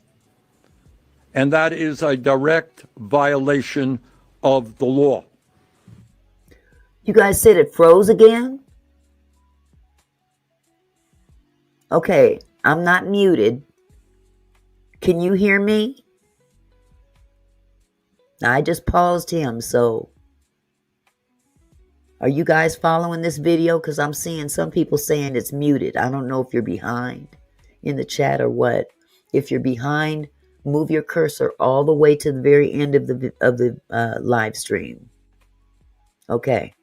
and that is a direct violation of the law. You guys said it froze again? Okay, I'm not muted. Can you hear me? I just paused him, so are you guys following this video? Because I'm seeing some people saying it's muted. I don't know if you're behind in the chat or what. If you're behind, move your cursor all the way to the very end of the live stream. Okay.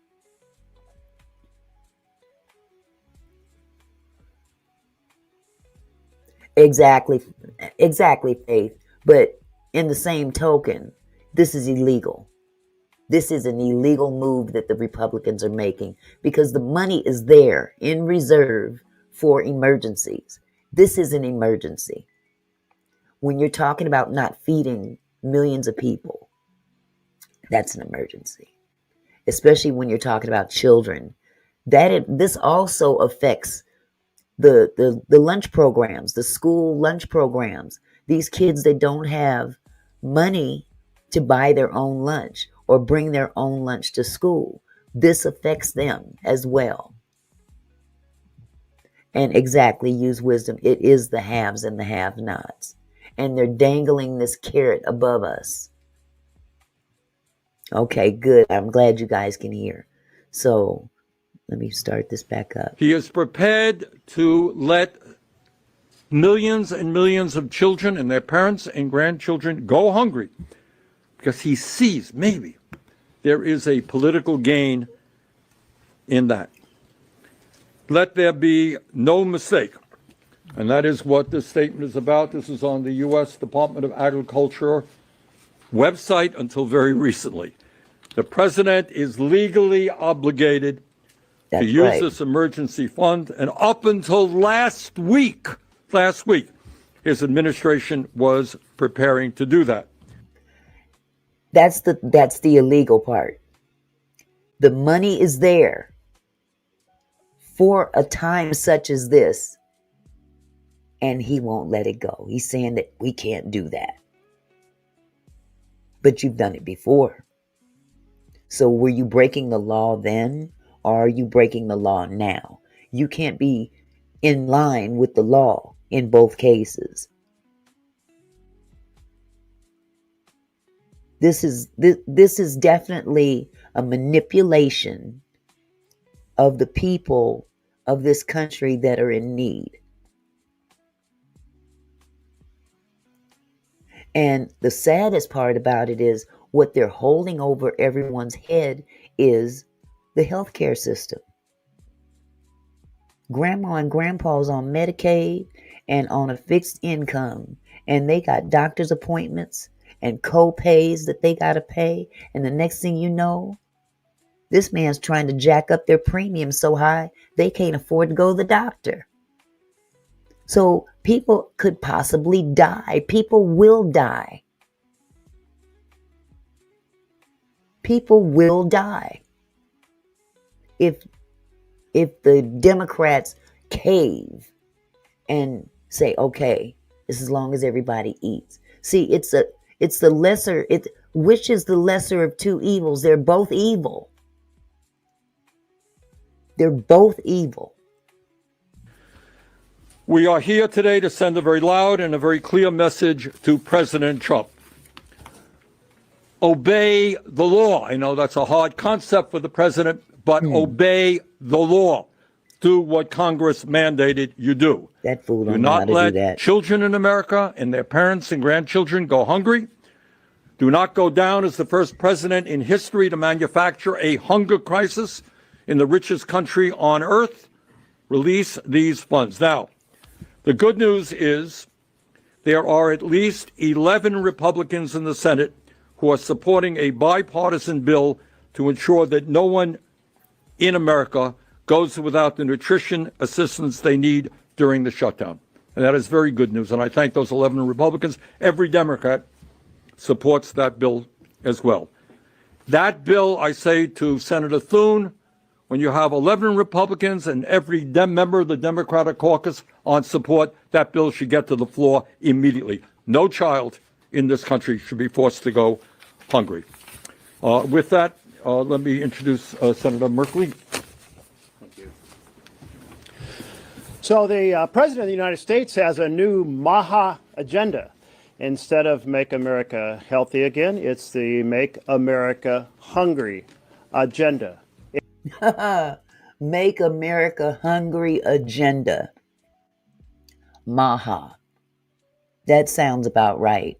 Exactly, Faith. But in the same token, this is illegal. This is an illegal move that the Republicans are making because the money is there in reserve for emergencies. This is an emergency. When you're talking about not feeding millions of people, that's an emergency. Especially when you're talking about children. This also affects the lunch programs, the school lunch programs. These kids, they don't have money to buy their own lunch or bring their own lunch to school. This affects them as well. And exactly, use wisdom. It is the haves and the have-nots. And they're dangling this carrot above us. Okay, good. I'm glad you guys can hear. So let me start this back up. He is prepared to let millions and millions of children and their parents and grandchildren go hungry because he sees maybe there is a political gain in that. Let there be no mistake, and that is what this statement is about. This is on the U.S. Department of Agriculture website until very recently. The president is legally obligated to use this emergency fund, and up until last week, his administration was preparing to do that. That's the illegal part. The money is there for a time such as this, and he won't let it go. He's saying that we can't do that. But you've done it before. So were you breaking the law then, or are you breaking the law now? You can't be in line with the law in both cases. This is definitely a manipulation of the people of this country that are in need. And the saddest part about it is what they're holding over everyone's head is the healthcare system. Grandma and grandpa's on Medicaid and on a fixed income, and they got doctor's appointments and co-pays that they got to pay. And the next thing you know, this man's trying to jack up their premium so high they can't afford to go to the doctor. So people could possibly die. People will die. People will die if the Democrats cave and say, okay, this is as long as everybody eats. See, which is the lesser of two evils? They're both evil. They're both evil. We are here today to send a very loud and a very clear message to President Trump. Obey the law. I know that's a hard concept for the president, but obey the law. Do what Congress mandated you do. That fool do don't know how not to let do that. children in America and their parents and grandchildren go hungry. Do not go down as the first president in history to manufacture a hunger crisis in the richest country on earth. Release these funds. Now, the good news is there are at least 11 Republicans in the Senate who are supporting a bipartisan bill to ensure that no one in America goes without the nutrition assistance they need during the shutdown. And that is very good news. And I thank those 11 Republicans. Every Democrat supports that bill as well. That bill, I say to Senator Thune, when you have 11 Republicans and every member of the Democratic caucus on support, that bill should get to the floor immediately. No child in this country should be forced to go hungry. With that, let me introduce Senator Merkley. So the President of the United States has a new MAHA agenda. Instead of Make America Healthy Again, it's the Make America Hungry agenda. Make America Hungry agenda. MAHA. That sounds about right.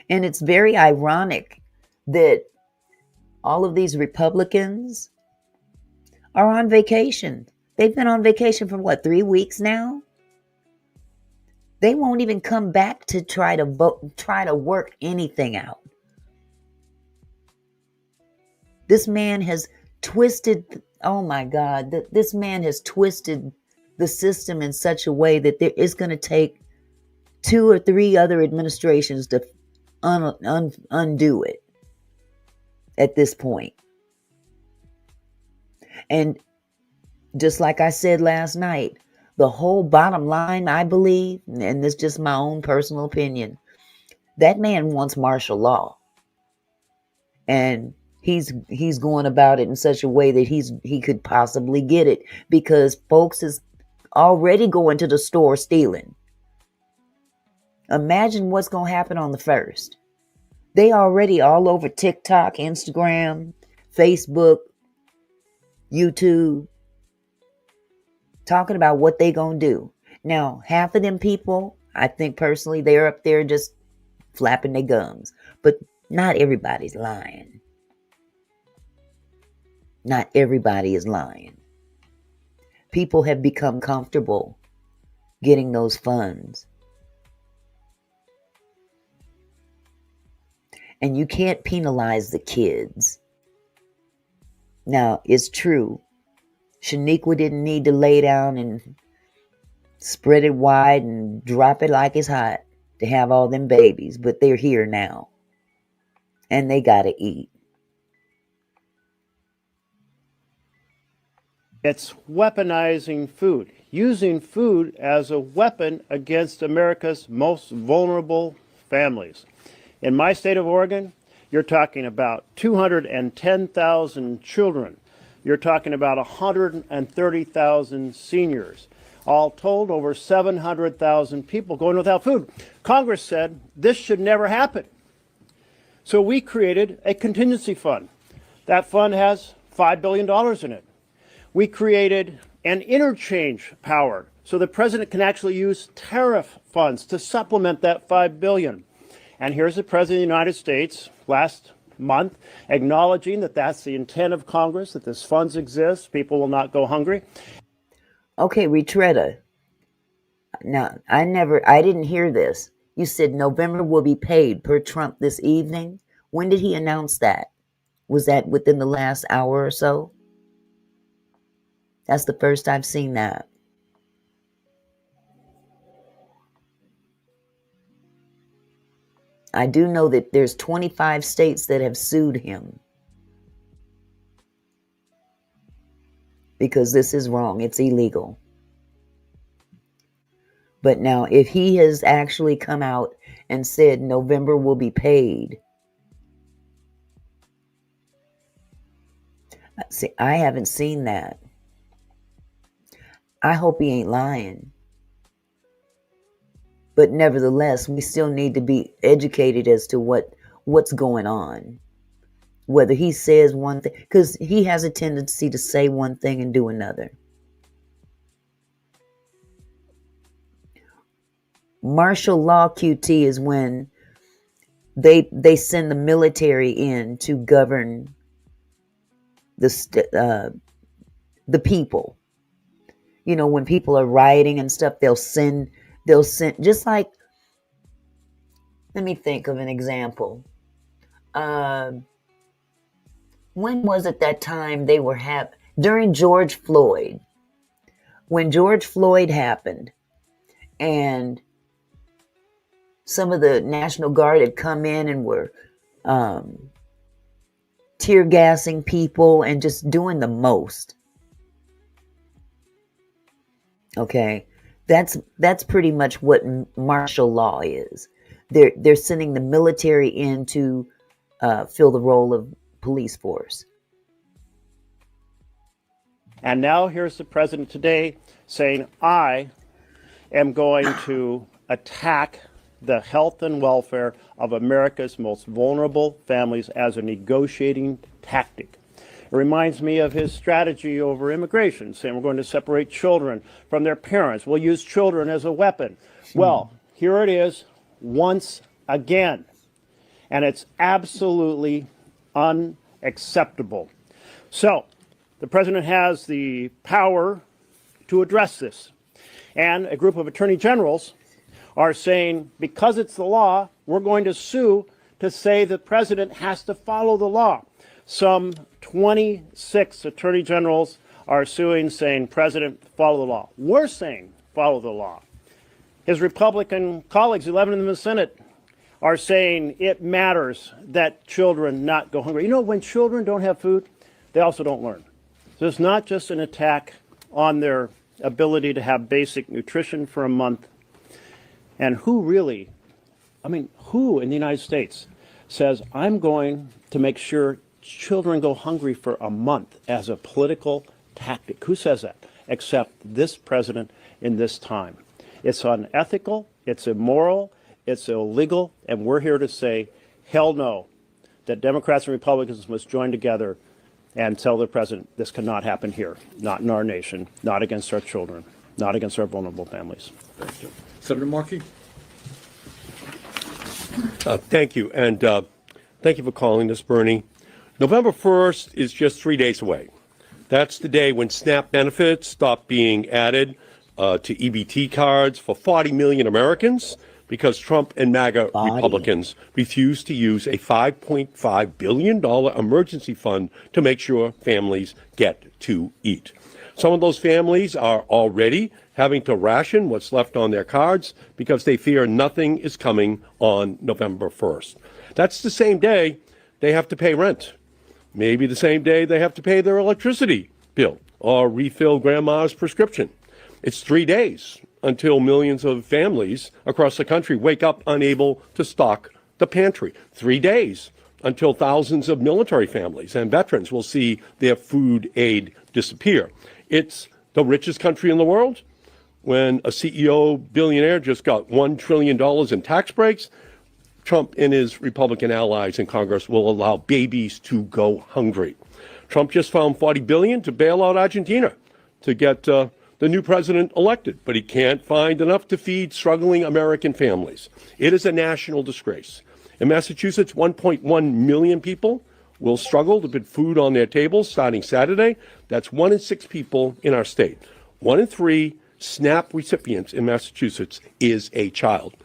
And it's very ironic that all of these Republicans are on vacation. They've been on vacation for what, 3 weeks now? They won't even come back to try to work anything out. This man has twisted, oh my God, this man has twisted the system in such a way that there is going to take 2 or 3 other administrations to undo it at this point. And just like I said last night, the whole bottom line, I believe, and this is just my own personal opinion, that man wants martial law. And he's going about it in such a way that he could possibly get it, because folks is already going to the store stealing. Imagine what's going to happen on the 1st. They already all over TikTok, Instagram, Facebook, YouTube, talking about what they gonna do. Now, half of them people, I think personally, they're up there just flapping their gums. But not everybody's lying. Not everybody is lying. People have become comfortable getting those funds. And you can't penalize the kids. Now, it's true. Shaniqua didn't need to lay down and spread it wide and drop it like it's hot to have all them babies, but they're here now. And they gotta eat. It's weaponizing food, using food as a weapon against America's most vulnerable families. In my state of Oregon, you're talking about 210,000 children. You're talking about 130,000 seniors. All told, over 700,000 people going without food. Congress said this should never happen. So we created a contingency fund. That fund has $5 billion in it. We created an interchange power so the president can actually use tariff funds to supplement that $5 billion. And here's the President of the United States last month acknowledging that that's the intent of Congress, that this funds exist, people will not go hungry. Okay, Retretta. Now, I didn't hear this. You said November will be paid per Trump this evening. When did he announce that? Was that within the last hour or so? That's the first I've seen that. I do know that there's 25 states that have sued him because this is wrong. It's illegal. But now, if he has actually come out and said November will be paid, see, I haven't seen that. I hope he ain't lying. But nevertheless, we still need to be educated as to what's going on. Whether he says one thing, because he has a tendency to say one thing and do another. Martial law QT is when they send the military in to govern the people. You know, when people are rioting and stuff, they'll send just like, let me think of an example. When was it that time they were during George Floyd, when George Floyd happened and some of the National Guard had come in and were tear gassing people and just doing the most. Okay, that's pretty much what martial law is. They're sending the military in to fill the role of police force. And now here's the president today saying, I am going to attack the health and welfare of America's most vulnerable families as a negotiating tactic. It reminds me of his strategy over immigration, saying we're going to separate children from their parents. We'll use children as a weapon. Well, here it is once again. And it's absolutely unacceptable. So, the president has the power to address this. And a group of attorney generals are saying, because it's the law, we're going to sue to say the president has to follow the law. Some 26 attorney generals are suing, saying, President, follow the law. We're saying, follow the law. His Republican colleagues, 11 of them in the Senate, are saying it matters that children not go hungry. You know, when children don't have food, they also don't learn. So it's not just an attack on their ability to have basic nutrition for a month. And who in the United States says, I'm going to make sure children go hungry for a month as a political tactic? Who says that? Except this president in this time. It's unethical, it's immoral, it's illegal, and we're here to say, hell no, that Democrats and Republicans must join together and tell the president this cannot happen here, not in our nation, not against our children, not against our vulnerable families. Thank you. Senator Markey? Thank you, and thank you for calling this, Bernie. November 1st is just 3 days away. That's the day when SNAP benefits stop being added to EBT cards for 40 million Americans because Trump and MAGA Republicans refuse to use a $5.5 billion emergency fund to make sure families get to eat. Some of those families are already having to ration what's left on their cards because they fear nothing is coming on November 1st. That's the same day they have to pay rent. Maybe the same day they have to pay their electricity bill or refill grandma's prescription. It's 3 days until millions of families across the country wake up unable to stock the pantry. 3 days until thousands of military families and veterans will see their food aid disappear. It's the richest country in the world. When a CEO billionaire just got $1 trillion in tax breaks, Trump and his Republican allies in Congress will allow babies to go hungry. Trump just found $40 billion to bail out Argentina to get the new president elected, but he can't find enough to feed struggling American families. It is a national disgrace. In Massachusetts, 1.1 million people will struggle to put food on their tables starting Saturday. That's 1 in 6 people in our state. 1 in 3 SNAP recipients in Massachusetts is a child.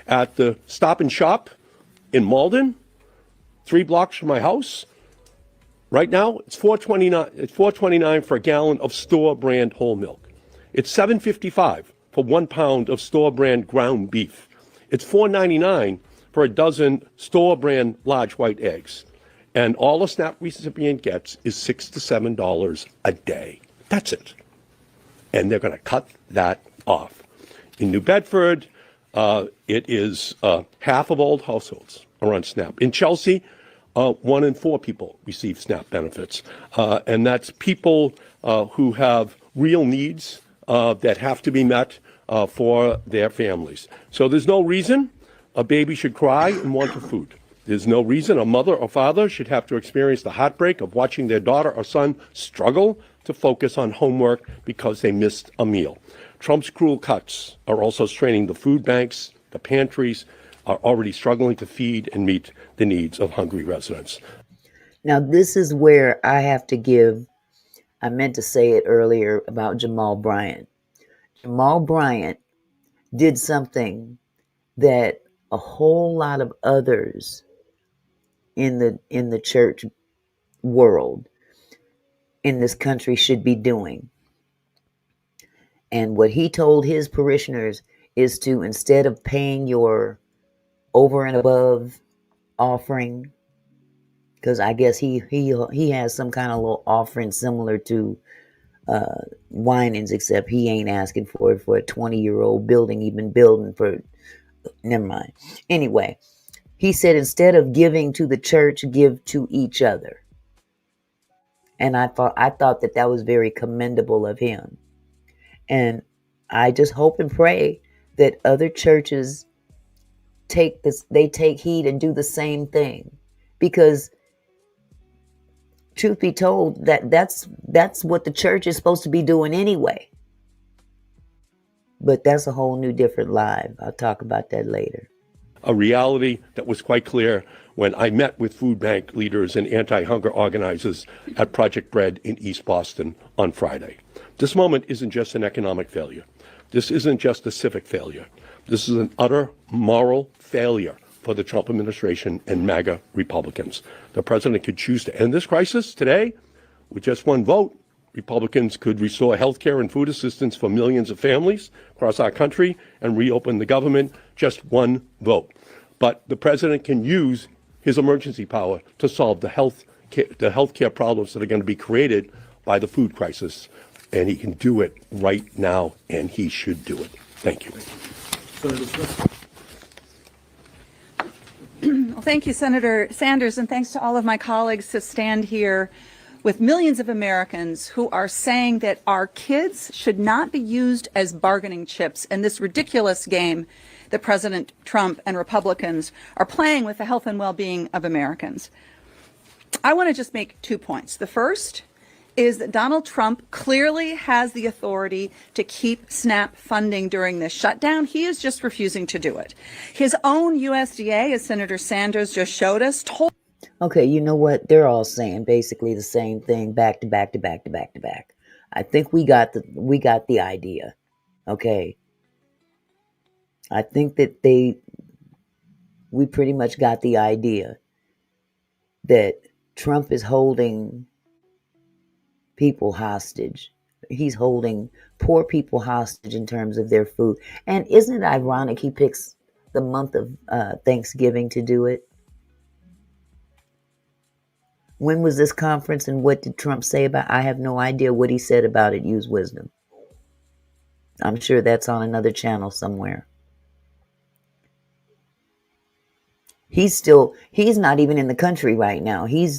At the Stop and Shop in Malden, 3 blocks from my house, right now it's $4.29. It's $4.29 for a gallon of store brand whole milk. It's $7.55 for 1 pound of store brand ground beef. It's $4.99 for a dozen store brand large white eggs. And all a SNAP recipient gets is $6 to $7 a day. That's it. And they're going to cut that off. In New Bedford, it is half of all households are on SNAP. In Chelsea, 1 in 4 people receive SNAP benefits. And that's people who have real needs that have to be met for their families. So there's no reason a baby should cry and want for food. There's no reason a mother or father should have to experience the heartbreak of watching their daughter or son struggle to focus on homework because they missed a meal. Trump's cruel cuts are also straining the food banks, the pantries, are already struggling to feed and meet the needs of hungry residents. Now, this is where I have to give, I meant to say it earlier about Jamal Bryant. Jamal Bryant did something that a whole lot of others in the church world in this country should be doing. And what he told his parishioners is to, instead of paying your over and above offering, because I guess he has some kind of little offering similar to Winans, except he ain't asking for it for a 20-year-old building he's been building for. Never mind. Anyway, he said instead of giving to the church, give to each other. And I thought that was very commendable of him. And I just hope and pray that other churches take heed and do the same thing, because truth be told, that's what the church is supposed to be doing anyway. But that's a whole new different live. I'll talk about that later. A reality that was quite clear when I met with food bank leaders and anti-hunger organizers at Project Bread in East Boston on Friday. This moment isn't just an economic failure. This isn't just a civic failure. This is an utter moral failure for the Trump administration and MAGA Republicans. The president could choose to end this crisis today with just one vote. Republicans could restore health care and food assistance for millions of families across our country and reopen the government. Just one vote. But the president can use his emergency power to solve the health care problems that are going to be created by the food crisis. And he can do it right now, and he should do it. Thank you. Senator Smith. Well, thank you, Senator Sanders, and thanks to all of my colleagues to stand here with millions of Americans who are saying that our kids should not be used as bargaining chips in this ridiculous game that President Trump and Republicans are playing with the health and well-being of Americans. I want to just make 2 points. The first is that Donald Trump clearly has the authority to keep SNAP funding during this shutdown. He is just refusing to do it. His own USDA, as Senator Sanders just showed us, told. Okay, you know what? They're all saying basically the same thing, back to back to back to back to back. I think we got the idea. Okay. I think that we pretty much got the idea that Trump is holding people hostage. He's holding poor people hostage in terms of their food. And isn't it ironic he picks the month of Thanksgiving to do it? When was this conference and what did Trump say about it? I have no idea what he said about it. Use wisdom. I'm sure that's on another channel somewhere. He's not even in the country right now. He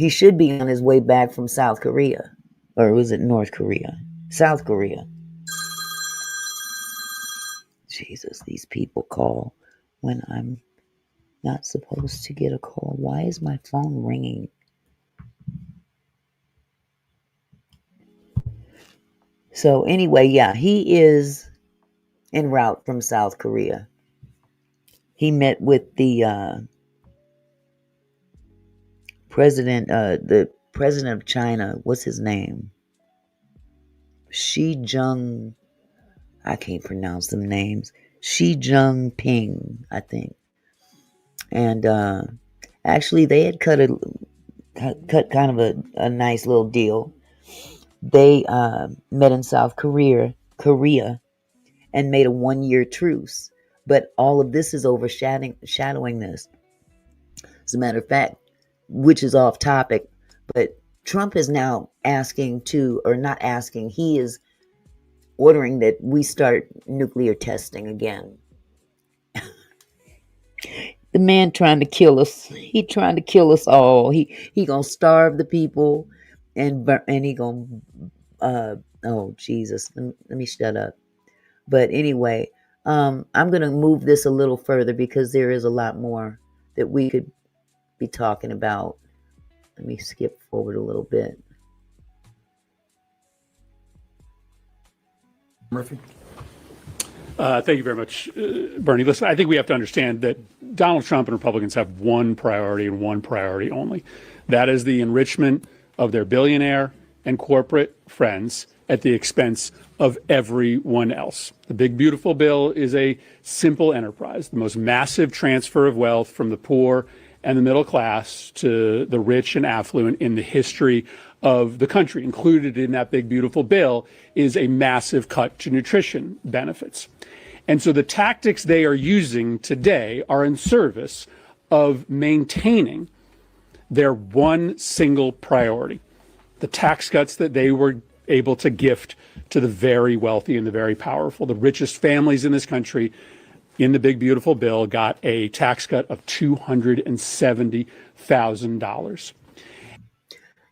should be on his way back from South Korea. Or was it North Korea? South Korea. Jesus, these people call when I'm not supposed to get a call. Why is my phone ringing? So anyway, yeah, he is en route from South Korea. He met with the president of China. What's his name? I can't pronounce them names. Xi Jinping, I think. And actually, they had cut kind of a nice little deal. They met in South Korea, and made a 1-year truce. But all of this is overshadowing this. As a matter of fact, which is off topic, but Trump is now he is ordering that we start nuclear testing again. The man trying to kill us. He trying to kill us all. He gonna starve the people, and he gonna oh Jesus. Let me shut up. But anyway, I'm gonna move this a little further because there is a lot more that we could be talking about. Let me skip forward a little bit. Murphy. Thank you very much, Bernie. Listen, I think we have to understand that Donald Trump and Republicans have one priority and one priority only. That is the enrichment of their billionaire and corporate friends at the expense of everyone else. The big, beautiful bill is a simple enterprise, the most massive transfer of wealth from the poor and the middle class to the rich and affluent in the history of the country. Included in that big, beautiful bill is a massive cut to nutrition benefits. And so the tactics they are using today are in service of maintaining their one single priority, the tax cuts that they were able to gift to the very wealthy and the very powerful. The richest families in this country in the big, beautiful bill got a tax cut of $270,000.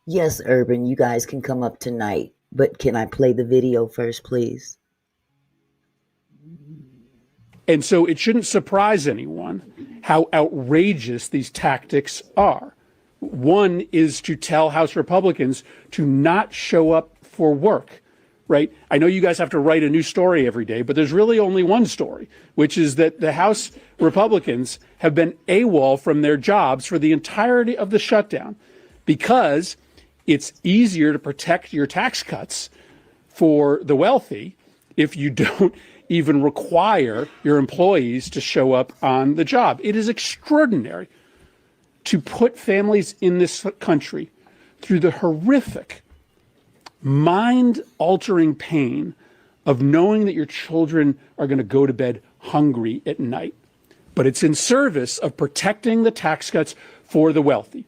Yes, Urban, you guys can come up tonight, but can I play the video first, please? And so it shouldn't surprise anyone how outrageous these tactics are. One is to tell House Republicans to not show up for work, right? I know you guys have to write a new story every day, but there's really only one story, which is that the House Republicans have been AWOL from their jobs for the entirety of the shutdown because it's easier to protect your tax cuts for the wealthy if you don't even require your employees to show up on the job. It is extraordinary to put families in this country through the horrific, mind-altering pain of knowing that your children are going to go to bed hungry at night. But it's in service of protecting the tax cuts for the wealthy.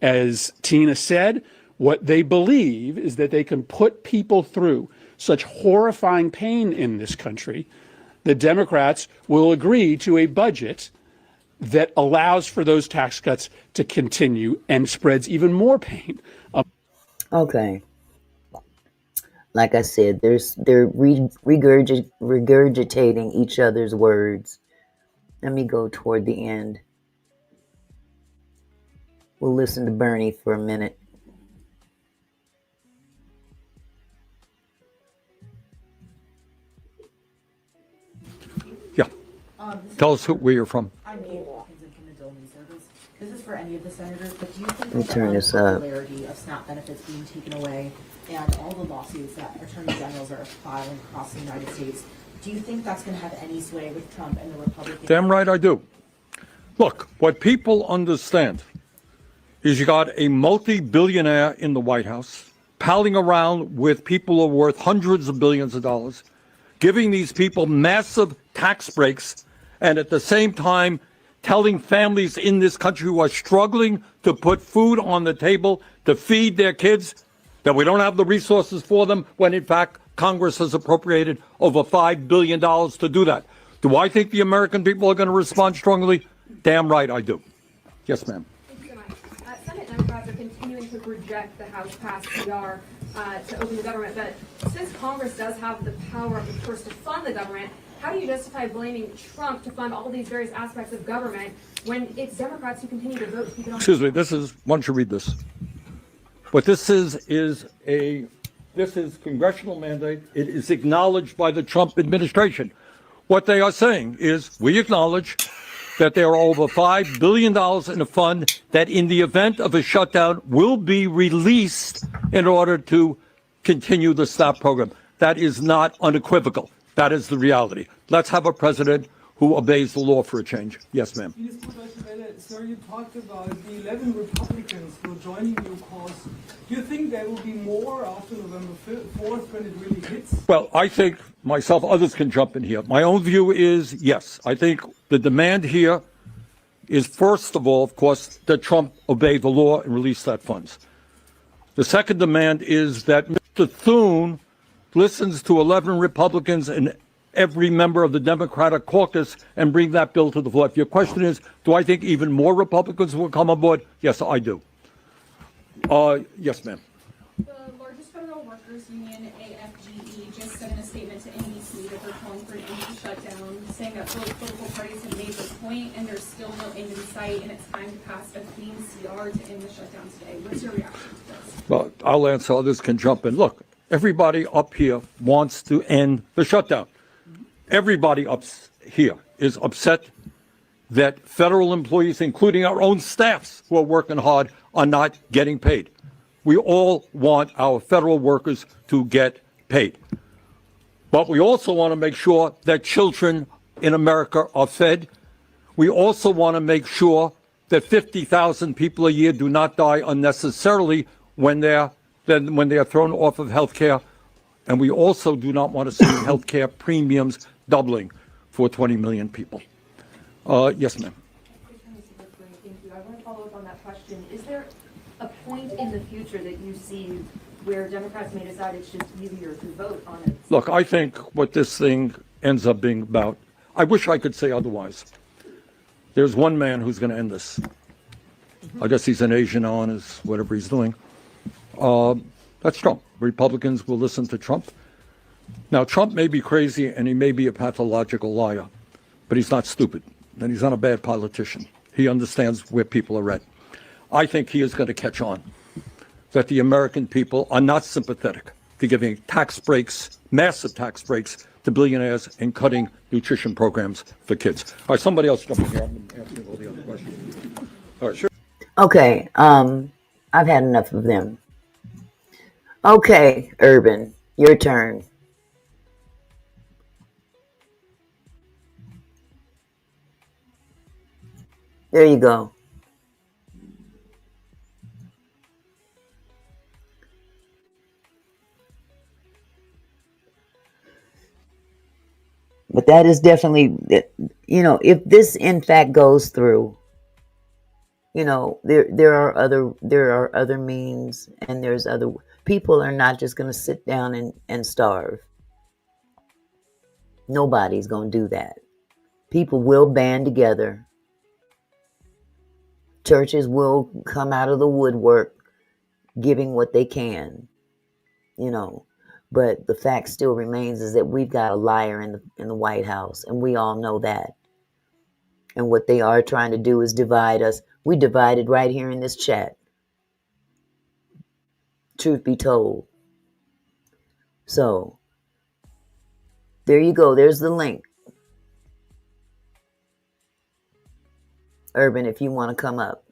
As Tina said, what they believe is that they can put people through such horrifying pain in this country that Democrats will agree to a budget that allows for those tax cuts to continue and spreads even more pain. Okay. Like I said, they're regurgitating each other's words. Let me go toward the end. We'll listen to Bernie for a minute. Yeah. Tell us where you're from. I'm Ian Watkins and from the Dole News Service. This is for any of the senators, but do you think Let me that turn the this up. unpopularity of SNAP benefits being taken away and all the lawsuits that attorney generals are filing across the United States, do you think that's going to have any sway with Trump and the Republicans? Damn right I do. Look, what people understand is you got a multi-billionaire in the White House palling around with people who are worth hundreds of billions of dollars, giving these people massive tax breaks, and at the same time telling families in this country who are struggling to put food on the table, to feed their kids, that we don't have the resources for them, when in fact Congress has appropriated over $5 billion to do that. Do I think the American people are going to respond strongly? Damn right I do. Yes, ma'am. Thank you so much. Senate Democrats are continuing to reject the House-passed CR to open the government, but since Congress does have the power of the purse to fund the government, how do you justify blaming Trump to fund all these various aspects of government when it's Democrats who continue to vote to keep it on? Excuse me, this is, why don't you read this? What this is congressional mandate. It is acknowledged by the Trump administration. What they are saying is, we acknowledge that there are over $5 billion in a fund that in the event of a shutdown will be released in order to continue the SNAP program. That is not unequivocal. That is the reality. Let's have a president who obeys the law for a change. Yes, ma'am. Sir, you talked about the 11 Republicans who are joining your cause. Do you think there will be more after November 4th when it really hits? Well, I think myself, others can jump in here. My own view is yes. I think the demand here is, first of all, of course, that Trump obey the law and release that funds. The second demand is that Mr. Thune listens to 11 Republicans and every member of the Democratic caucus and bring that bill to the floor. If your question is, do I think even more Republicans will come on board? Yes, I do. Yes, ma'am. The largest federal workers union, AFGE, just said in a statement to NBC that they're calling for an end to shutdown, saying that both political parties have made their point and there's still no end in sight, and it's time to pass a clean CR to end the shutdown today. What's your reaction to this? Well, I'll answer. Others can jump in. Look, everybody up here wants to end the shutdown. everybody here is upset that federal employees, including our own staffs who are working hard, are not getting paid. We all want our federal workers to get paid. But we also want to make sure that children in America are fed. We also want to make sure that 50,000 people a year do not die unnecessarily when they're thrown off of health care. And we also do not want to see health care premiums doubling for 20 million people. Yes, ma'am. Thank you. I want to follow up on that question. Is there a point in the future that you see where Democrats may decide it's just easier to vote on it? Look, I think what this thing ends up being about, I wish I could say otherwise. There's one man who's going to end this. I guess he's an Asian on his whatever he's doing. That's Trump. Republicans will listen to Trump. Now, Trump may be crazy and he may be a pathological liar, but he's not stupid and he's not a bad politician. He understands where people are at. I think he is going to catch on that the American people are not sympathetic to giving tax breaks, massive tax breaks, to billionaires and cutting nutrition programs for kids. All right, somebody else jump in here. I'm asking all the other questions. All right, sure. Okay, I've had enough of them. Okay, Urban, your turn. There you go. But that is definitely, if this in fact goes through, there are other means, and there's other people are not just going to sit down and starve. Nobody's going to do that. People will band together. Churches will come out of the woodwork giving what they can, But the fact still remains is that we've got a liar in the White House, and we all know that. And what they are trying to do is divide us. We divided right here in this chat. Truth be told. So, there you go. There's the link. Urban, if you want to come up.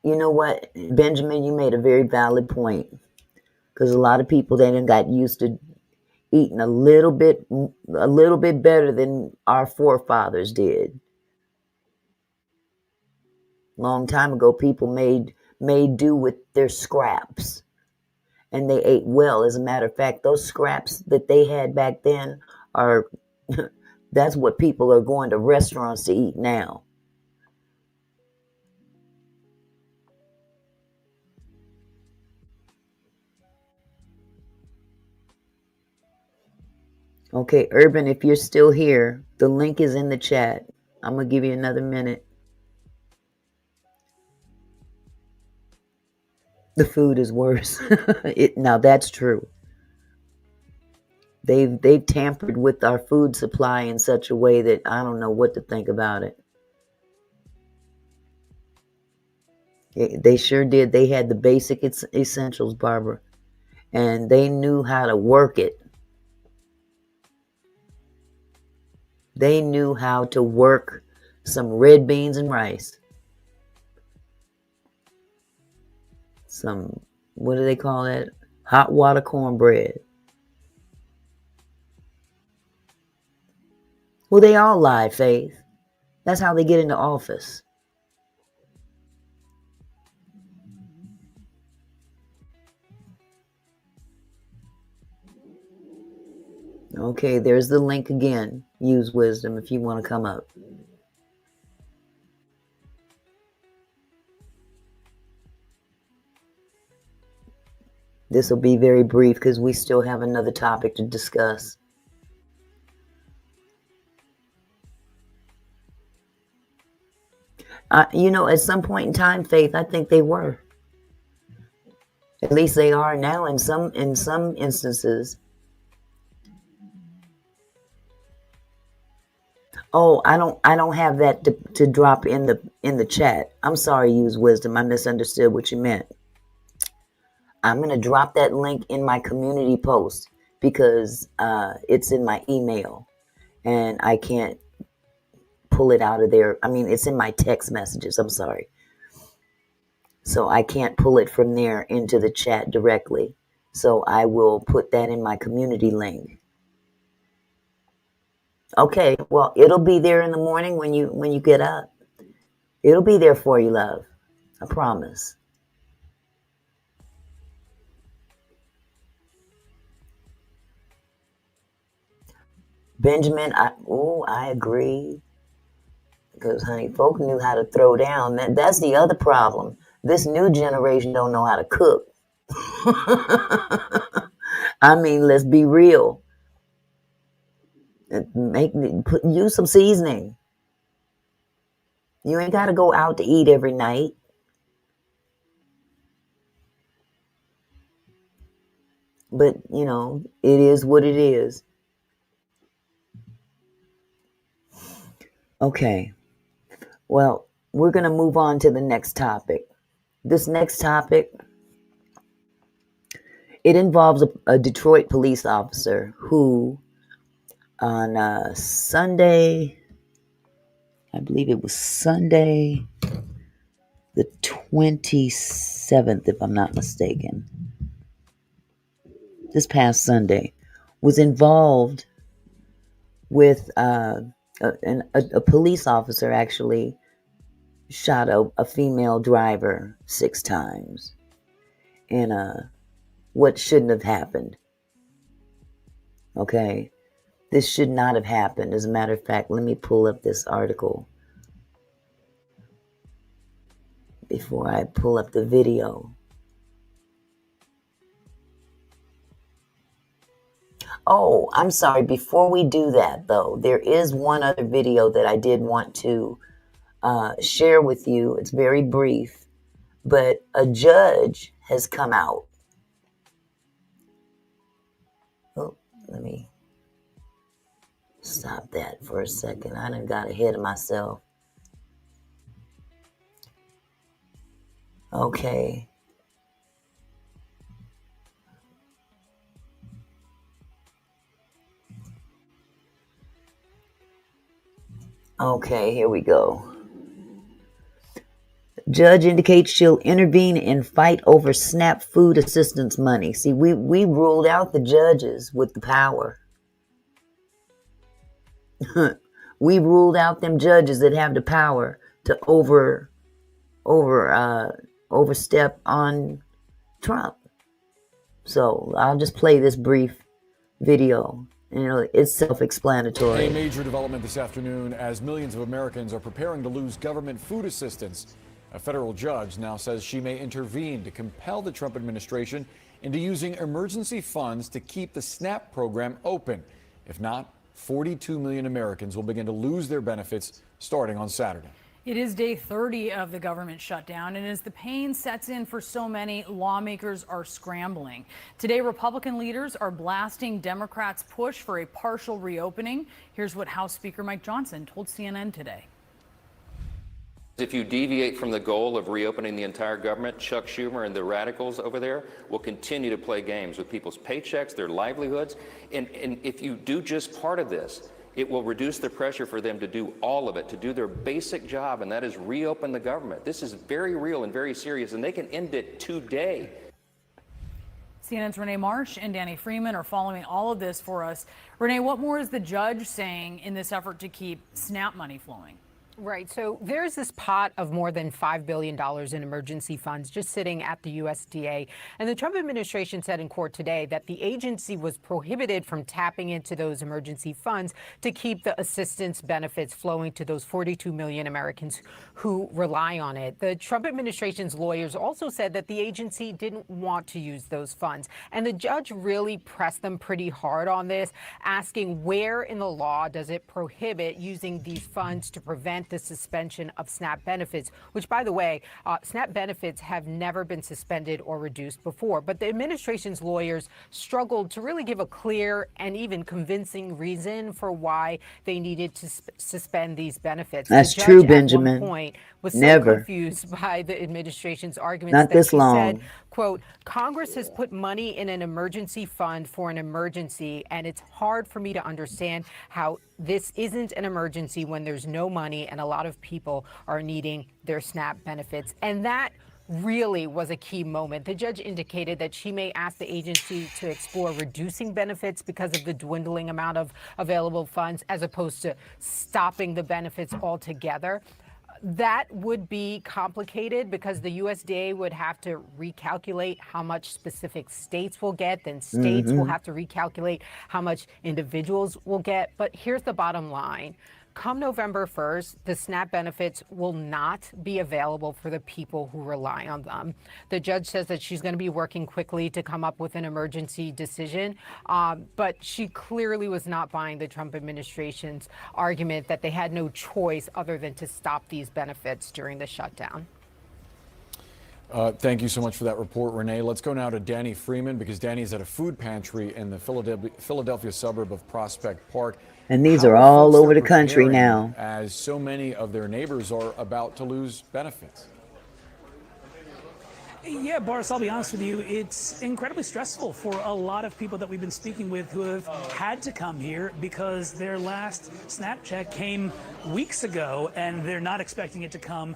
You know what, Benjamin, you made a very valid point. Because a lot of people then got used to eating a little bit better than our forefathers did. Long time ago, people made do with their scraps, and they ate well. As a matter of fact, those scraps that they had back then are that's what people are going to restaurants to eat now. Okay, Urban, if you're still here, the link is in the chat. I'm going to give you another minute. The food is worse. Now, that's true. They've tampered with our food supply in such a way that I don't know what to think about it. They sure did. They had the basic essentials, Barbara, and they knew how to work it. They knew how to work some red beans and rice. Some, what do they call that? Hot water cornbread. Well, they all lie, Faith. That's how they get into office. Okay, there's the link again. Use wisdom if you want to come up. This will be very brief because we still have another topic to discuss. At some point in time, Faith, I think they were. At least they are now in some instances. Oh, I don't have that to drop in the chat. I'm sorry, use wisdom. I misunderstood what you meant. I'm gonna drop that link in my community post because it's in my email and I can't pull it out of there. I mean, it's in my text messages. I'm sorry. So I can't pull it from there into the chat directly. So I will put that in my community link. Okay, well, it'll be there in the morning when you get up. It'll be there for you, love. I promise. Benjamin, I agree. Because, honey, folk knew how to throw down. That's the other problem. This new generation don't know how to cook. I mean, let's be real. Use some seasoning. You ain't got to go out to eat every night. But, it is what it is. Okay. Well, we're going to move on to the next topic. This next topic, it involves a Detroit police officer who on Sunday, I believe it was Sunday the 27th, if I'm not mistaken, this past Sunday, was involved with a police officer actually shot a female driver 6 times in what shouldn't have happened. Okay, this should not have happened. As a matter of fact, let me pull up this article before I pull up the video. Oh, I'm sorry. Before we do that, though, there is one other video that I did want to share with you. It's very brief, but a judge has come out. Oh, let me stop that for a second. I done got ahead of myself. Okay. Okay, here we go. Judge indicates she'll intervene in fight over SNAP food assistance money. See, we ruled out the judges with the power. We ruled out them judges that have the power to overstep on Trump. So I'll just play this brief video. It's self-explanatory. A major development this afternoon as millions of Americans are preparing to lose government food assistance. A federal judge now says she may intervene to compel the Trump administration into using emergency funds to keep the SNAP program open. If not, 42 million Americans will begin to lose their benefits starting on Saturday. It is day 30 of the government shutdown, and as the pain sets in for so many, lawmakers are scrambling. Today, Republican leaders are blasting Democrats' push for a partial reopening. Here's what House Speaker Mike Johnson told CNN today. If you deviate from the goal of reopening the entire government, Chuck Schumer and the radicals over there will continue to play games with people's paychecks, their livelihoods. And if you do just part of this, it will reduce the pressure for them to do all of it, to do their basic job, and that is reopen the government. This is very real and very serious, and they can end it today. CNN's Renee Marsh and Danny Freeman are following all of this for us. Renee, what more is the judge saying in this effort to keep SNAP money flowing? Right. So there's this pot of more than $5 billion in emergency funds just sitting at the USDA. And the Trump administration said in court today that the agency was prohibited from tapping into those emergency funds to keep the assistance benefits flowing to those 42 million Americans who rely on it. The Trump administration's lawyers also said that the agency didn't want to use those funds. And the judge really pressed them pretty hard on this, asking where in the law does it prohibit using these funds to prevent prevent the suspension of SNAP benefits, which, by the way, SNAP benefits have never been suspended or reduced before. But the administration's lawyers struggled to really give a clear and even convincing reason for why they needed to suspend these benefits. That's the judge true, at Benjamin. one point was Never. so confused by the administration's arguments Not that this she said, long. quote, Congress has put money in an emergency fund for an emergency, and it's hard for me to understand how this isn't an emergency when there's no money and a lot of people are needing their SNAP benefits. And that really was a key moment. The judge indicated that she may ask the agency to explore reducing benefits because of the dwindling amount of available funds, as opposed to stopping the benefits altogether. That would be complicated because the USDA would have to recalculate how much specific states will get, then states will have to recalculate how much individuals will get. But here's the bottom line. Come November 1st, the SNAP benefits will not be available for the people who rely on them. The judge says that she's going to be working quickly to come up with an emergency decision, but she clearly was not buying the Trump administration's argument that they had no choice other than to stop these benefits during the shutdown. Thank you so much for that report, Renee. Let's go now to Danny Freeman, because Danny's at a food pantry in the Philadelphia suburb of Prospect Park. And these How are folks all over there the country preparing, now. as so many of their neighbors are about to lose benefits? Yeah, Boris, I'll be honest with you. It's incredibly stressful for a lot of people that we've been speaking with who have had to come here because their last SNAP check came weeks ago, and they're not expecting it to come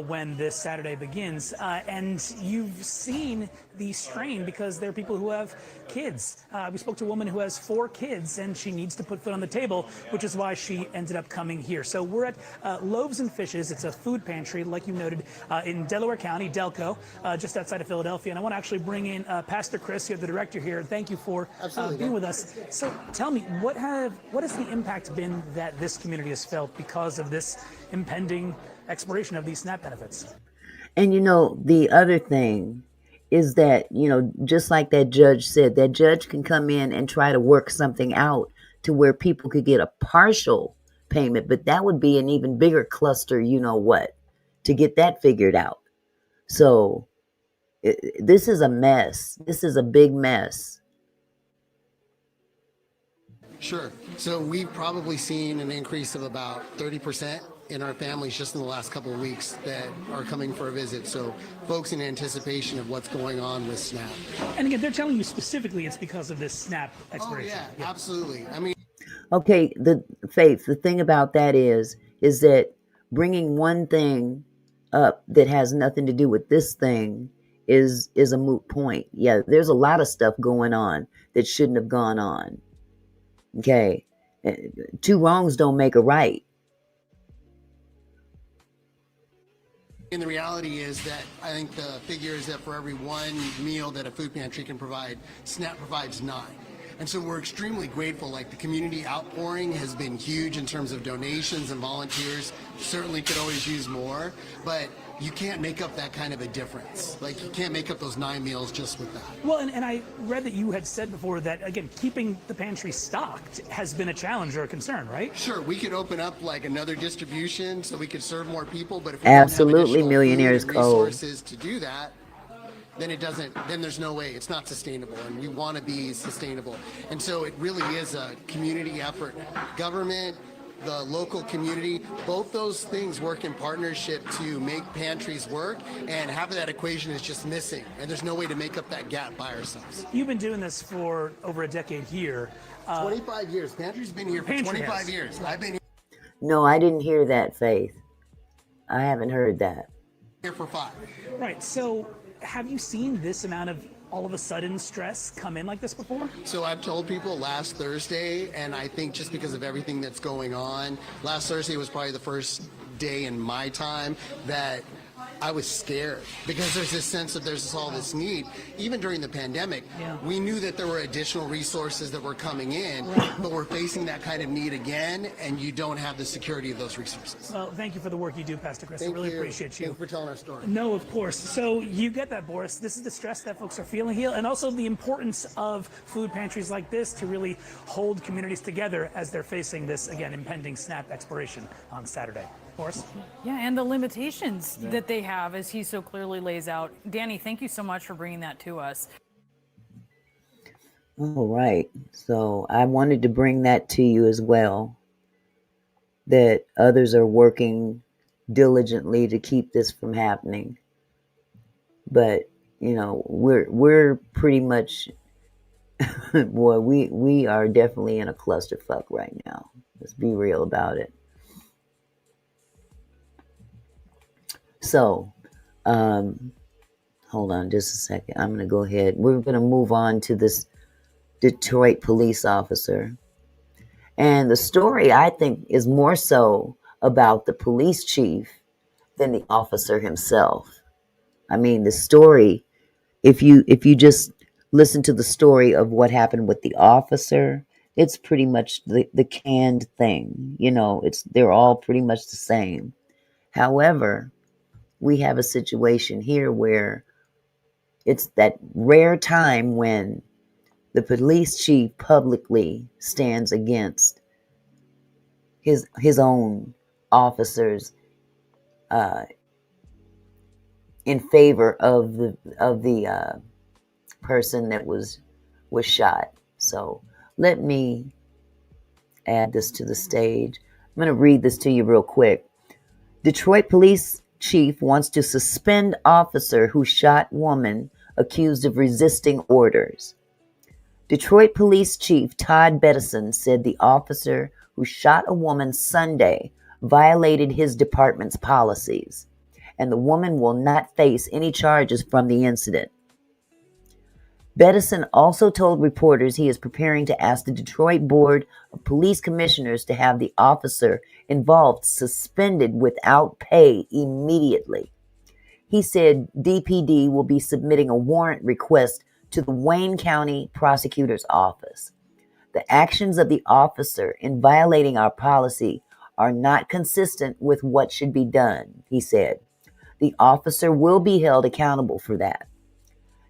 when this Saturday begins. And you've seen the strain because there are people who have kids. We spoke to a woman who has 4 kids, and she needs to put food on the table, which is why she ended up coming here. So we're at Loaves and Fishes. It's a food pantry, like you noted, in Delaware County, Delco, just outside of Philadelphia. And I want to actually bring in Pastor Chris, you're the director here. Thank you for being with us. So tell me, what has the impact been that this community has felt because of this impending expiration of these SNAP benefits? And you know, the other thing is that, you know, just like that judge said, that judge can come in and try to work something out to where people could get a partial payment, but that would be an even bigger cluster, you know what, to get that figured out. So this is a mess. This is a big mess. Sure. So we've probably seen an increase of about 30% in our families just in the last couple of weeks that are coming for a visit. So folks in anticipation of what's going on with SNAP. And again, they're telling you specifically it's because of this SNAP expiration. Oh, yeah, absolutely. I mean, okay, the thing about that is that bringing one thing up that has nothing to do with this thing is a moot point. Yeah, there's a lot of stuff going on that shouldn't have gone on. Okay, 2 wrongs don't make a right. and the reality is that I think the figure is that for every 1 meal that a food pantry can provide, SNAP provides 9. And so we're extremely grateful. Like, the community outpouring has been huge in terms of donations and volunteers. Certainly could always use more, but you can't make up that kind of a difference. Like, you can't make up those 9 meals just with that. Well, and I read that you had said before that, again, keeping the pantry stocked has been a challenge or a concern, right? Sure, we could open up like another distribution so we could serve more people, but if we Absolutely, don't have additional Millionaire's food and Code. resources to do that, then it doesn't, then there's no way, it's not sustainable, and we want to be sustainable. And so it really is a community effort. Government, the local community, both those things work in partnership to make pantries work, and half of that equation is just missing, and there's no way to make up that gap by ourselves. You've been doing this for over a decade here. 25 years. Pantry's been here for Pantry 25 has. years. I've been No, I didn't hear that, Faith. I haven't heard that. here for 5. Right, so have you seen this amount of all of a sudden stress come in like this before? So I've told people last Thursday, and I think just because of everything that's going on, last Thursday was probably the first day in my time that I was scared, because there's this sense that there's all this need. Even during the pandemic, we knew that there were additional resources that were coming in, but we're facing that kind of need again, and you don't have the security of those resources. Well, thank you for the work you do, Pastor Chris. I really appreciate you. Thank you for telling our story. No, of course. So you get that, Boris. This is the stress that folks are feeling here, and also the importance of food pantries like this to really hold communities together as they're facing this, again, impending SNAP expiration on Saturday. of course. Yeah, and the limitations that they have, as he so clearly lays out. Danny, thank you so much for bringing that to us. All right. So I wanted to bring that to you as well, that others are working diligently to keep this from happening. But, we're pretty much boy, we are definitely in a clusterfuck right now. Let's be real about it. So, hold on just a second. I'm going to go ahead. We're going to move on to this Detroit police officer. And the story, I think, is more so about the police chief than the officer himself. I mean, the story, if you just listen to the story of what happened with the officer, it's pretty much the canned thing. They're all pretty much the same. However, we have a situation here where it's that rare time when the police chief publicly stands against his own officers in favor of the person that was shot. So let me add this to the stage. I'm going to read this to you real quick. Detroit police chief wants to suspend officer who shot woman accused of resisting orders. Detroit Police Chief Todd Bettison said the officer who shot a woman Sunday violated his department's policies, and the woman will not face any charges from the incident. Bettison also told reporters he is preparing to ask the Detroit Board of Police Commissioners to have the officer involved suspended without pay immediately. He said DPD will be submitting a warrant request to the Wayne County Prosecutor's Office. The actions of the officer in violating our policy are not consistent with what should be done, he said. The officer will be held accountable for that.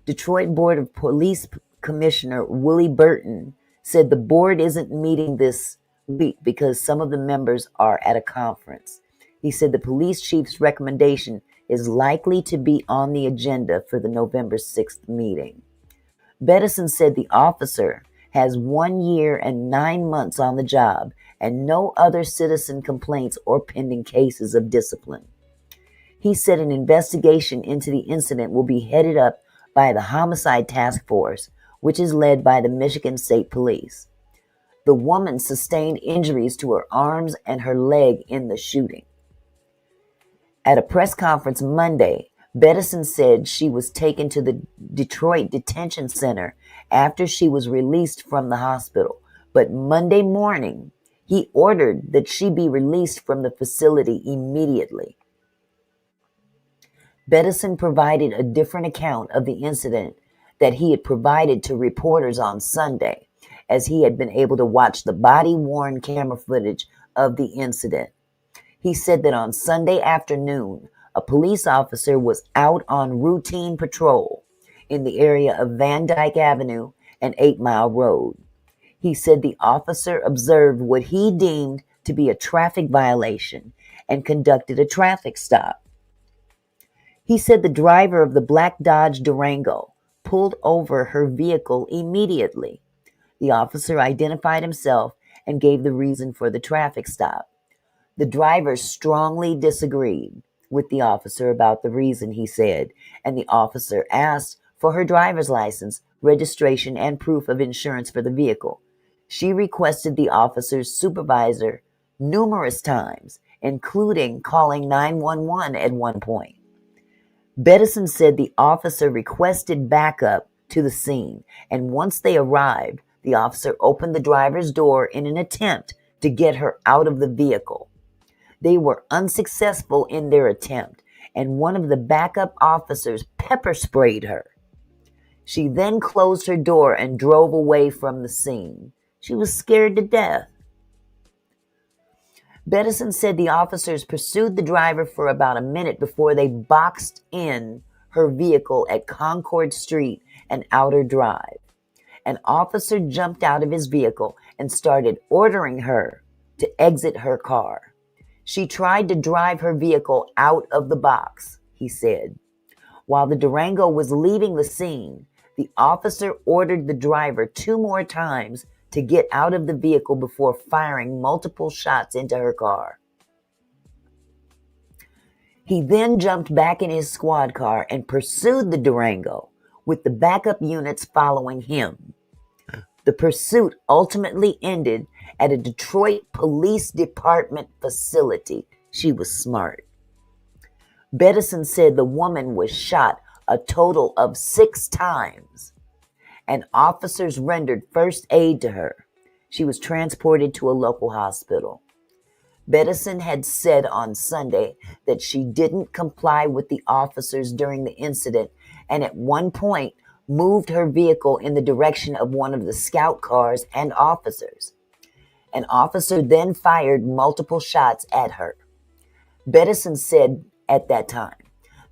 Detroit Board of Police Commissioner Willie Burton said the board isn't meeting this week because some of the members are at a conference. He said the police chief's recommendation is likely to be on the agenda for the November 6th meeting. Bettison said the officer has 1 year and 9 months on the job and no other citizen complaints or pending cases of discipline. He said an investigation into the incident will be headed up by the Homicide Task Force, which is led by the Michigan State Police. The woman sustained injuries to her arms and her leg in the shooting. At a press conference Monday, Bettison said she was taken to the Detroit Detention Center after she was released from the hospital. But Monday morning, he ordered that she be released from the facility immediately. Bettison provided a different account of the incident that he had provided to reporters on Sunday, as he had been able to watch the body-worn camera footage of the incident. He said that on Sunday afternoon, a police officer was out on routine patrol in the area of Van Dyke Avenue and 8 Mile Road. He said the officer observed what he deemed to be a traffic violation and conducted a traffic stop. He said the driver of the black Dodge Durango pulled over her vehicle immediately. The officer identified himself and gave the reason for the traffic stop. The driver strongly disagreed with the officer about the reason, he said, and the officer asked for her driver's license, registration, and proof of insurance for the vehicle. She requested the officer's supervisor numerous times, including calling 911 at one point. Bettison said the officer requested backup to the scene, and once they arrived, the officer opened the driver's door in an attempt to get her out of the vehicle. They were unsuccessful in their attempt, and one of the backup officers pepper sprayed her. She then closed her door and drove away from the scene. She was scared to death. Bettison said the officers pursued the driver for about a minute before they boxed in her vehicle at Concord Street and Outer Drive. An officer jumped out of his vehicle and started ordering her to exit her car. She tried to drive her vehicle out of the box, he said. While the Durango was leaving the scene, the officer ordered the driver 2 more times to get out of the vehicle before firing multiple shots into her car. He then jumped back in his squad car and pursued the Durango, with the backup units following him. The pursuit ultimately ended at a Detroit Police Department facility. She was smart. Bettison said the woman was shot a total of 6 times, and officers rendered first aid to her. She was transported to a local hospital. Bettison had said on Sunday that she didn't comply with the officers during the incident and at one point moved her vehicle in the direction of one of the scout cars and officers. An officer then fired multiple shots at her. Bettison said at that time,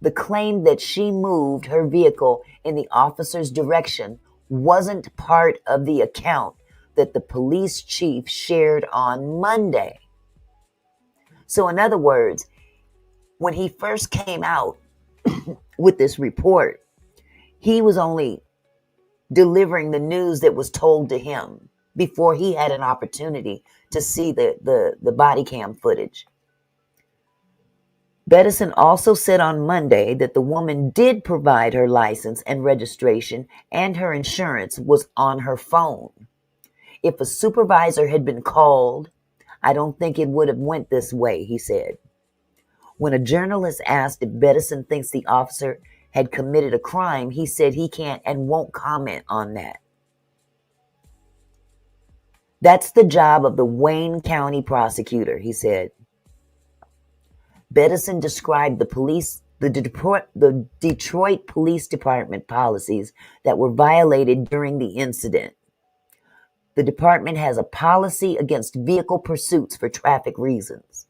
the claim that she moved her vehicle in the officer's direction wasn't part of the account that the police chief shared on Monday. So in other words, when he first came out with this report, he was only delivering the news that was told to him before he had an opportunity to see the body cam footage. Bettison also said on Monday that the woman did provide her license and registration and her insurance was on her phone. If a supervisor had been called, I don't think it would have went this way, he said. When a journalist asked if Bettison thinks the officer had committed a crime, he said he can't and won't comment on that. That's the job of the Wayne County prosecutor, he said. Bettison described the Detroit Police Department policies that were violated during the incident. The department has a policy against vehicle pursuits for traffic reasons.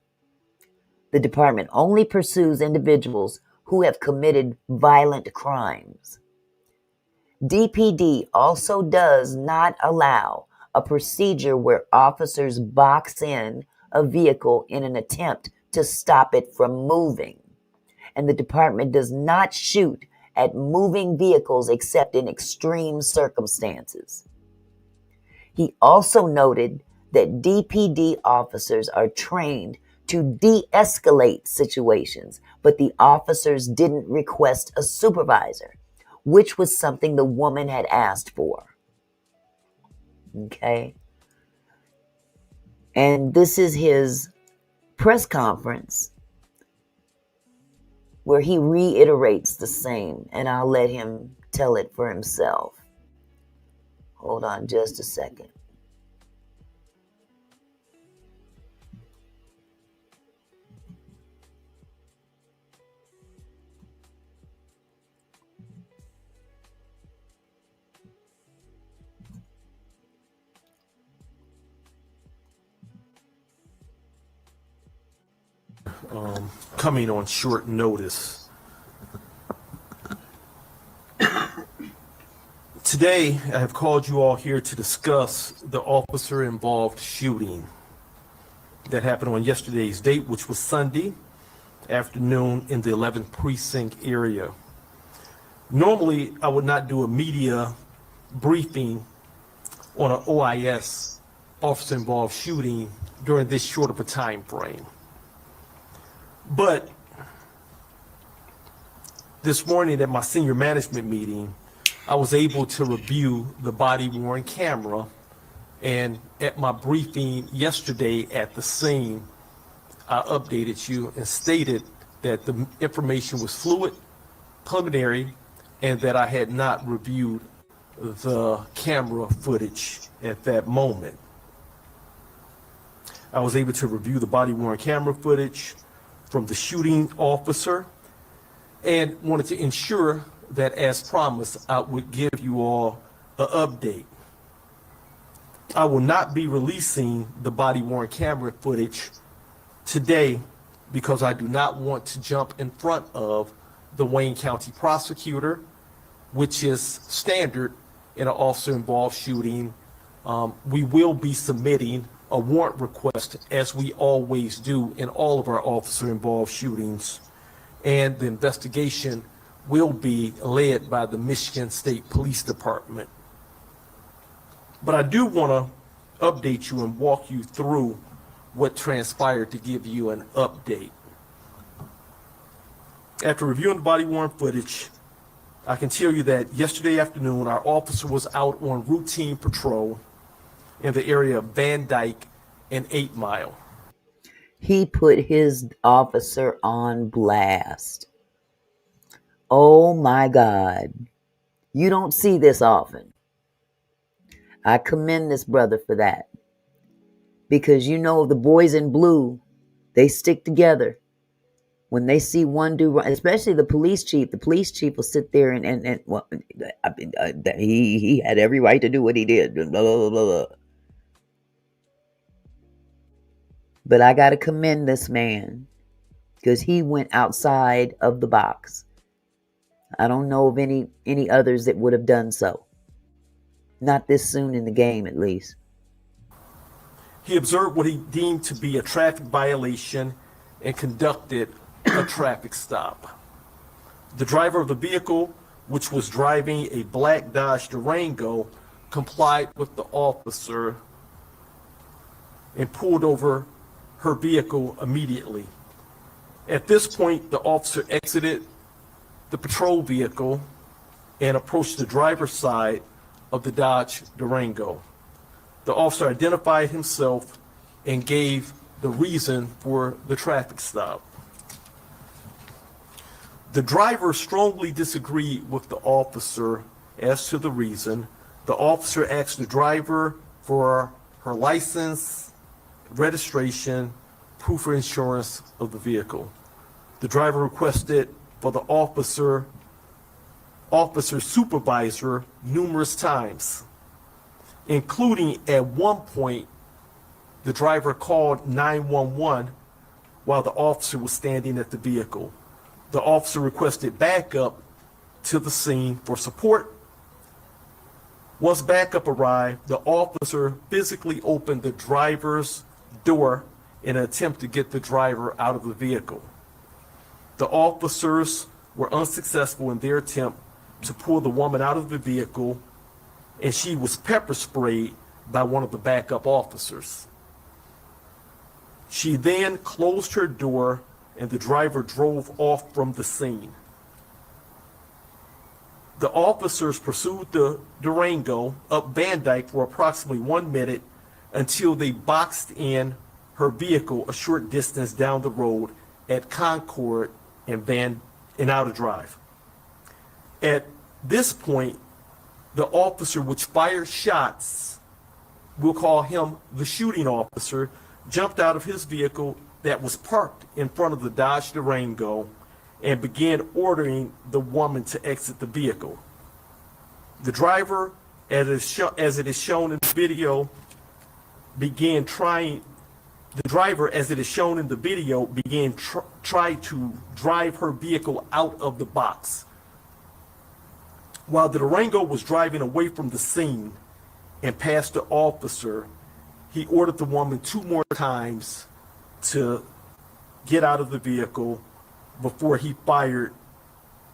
The department only pursues individuals who have committed violent crimes. DPD also does not allow a procedure where officers box in a vehicle in an attempt to stop it from moving. And the department does not shoot at moving vehicles except in extreme circumstances. He also noted that DPD officers are trained to de-escalate situations, but the officers didn't request a supervisor, which was something the woman had asked for. Okay? And this is his press conference where he reiterates the same, and I'll let him tell it for himself. Hold on just a second. Coming on short notice. Today, I have called you all here to discuss the officer-involved shooting that happened on yesterday's date, which was Sunday afternoon in the 11th precinct area. Normally, I would not do a media briefing on an OIS, officer-involved shooting, during this short of a time frame. But this morning at my senior management meeting, I was able to review the body-worn camera, and at my briefing yesterday at the scene, I updated you and stated that the information was fluid, preliminary, and that I had not reviewed the camera footage at that moment. I was able to review the body-worn camera footage from the shooting officer and wanted to ensure that, as promised, I would give you all an update. I will not be releasing the body-worn camera footage today because I do not want to jump in front of the Wayne County prosecutor, which is standard in an officer-involved shooting. We will be submitting a warrant request, as we always do in all of our officer-involved shootings, and the investigation will be led by the Michigan State Police Department. But I do want to update you and walk you through what transpired to give you an update. After reviewing the body-worn footage, I can tell you that yesterday afternoon, our officer was out on routine patrol in the area of Van Dyke and 8 Mile. He put his officer on blast. Oh my God. You don't see this often. I commend this brother for that. Because you know the boys in blue, they stick together. When they see one do, especially the police chief will sit there and well, he had every right to do what he did. Blah, blah, blah, blah. But I got to commend this man because he went outside of the box. I don't know of any others that would have done so. Not this soon in the game, at least. He observed what he deemed to be a traffic violation and conducted a traffic stop. The driver of the vehicle, which was driving a black Dodge Durango, complied with the officer and pulled over her vehicle immediately. At this point, the officer exited the patrol vehicle and approached the driver's side of the Dodge Durango. The officer identified himself and gave the reason for the traffic stop. The driver strongly disagreed with the officer as to the reason. The officer asked the driver for her license, registration, proof of insurance of the vehicle. The driver requested for the officer's supervisor numerous times, including at one point the driver called 911 while the officer was standing at the vehicle. The officer requested backup to the scene for support. Once backup arrived, the officer physically opened the driver's door in an attempt to get the driver out of the vehicle. The officers were unsuccessful in their attempt to pull the woman out of the vehicle, and she was pepper sprayed by one of the backup officers. She then closed her door and the driver drove off from the scene. The officers pursued the Durango up Van Dyke for approximately 1 minute until they boxed in her vehicle a short distance down the road at Concord and Outer Drive. At this point, the officer which fired shots, we'll call him the shooting officer, jumped out of his vehicle that was parked in front of the Dodge Durango and began ordering the woman to exit the vehicle. The driver, as it is shown in the video, began try to drive her vehicle out of the box. While the Durango was driving away from the scene and past the officer, he ordered the woman 2 more times to get out of the vehicle before he fired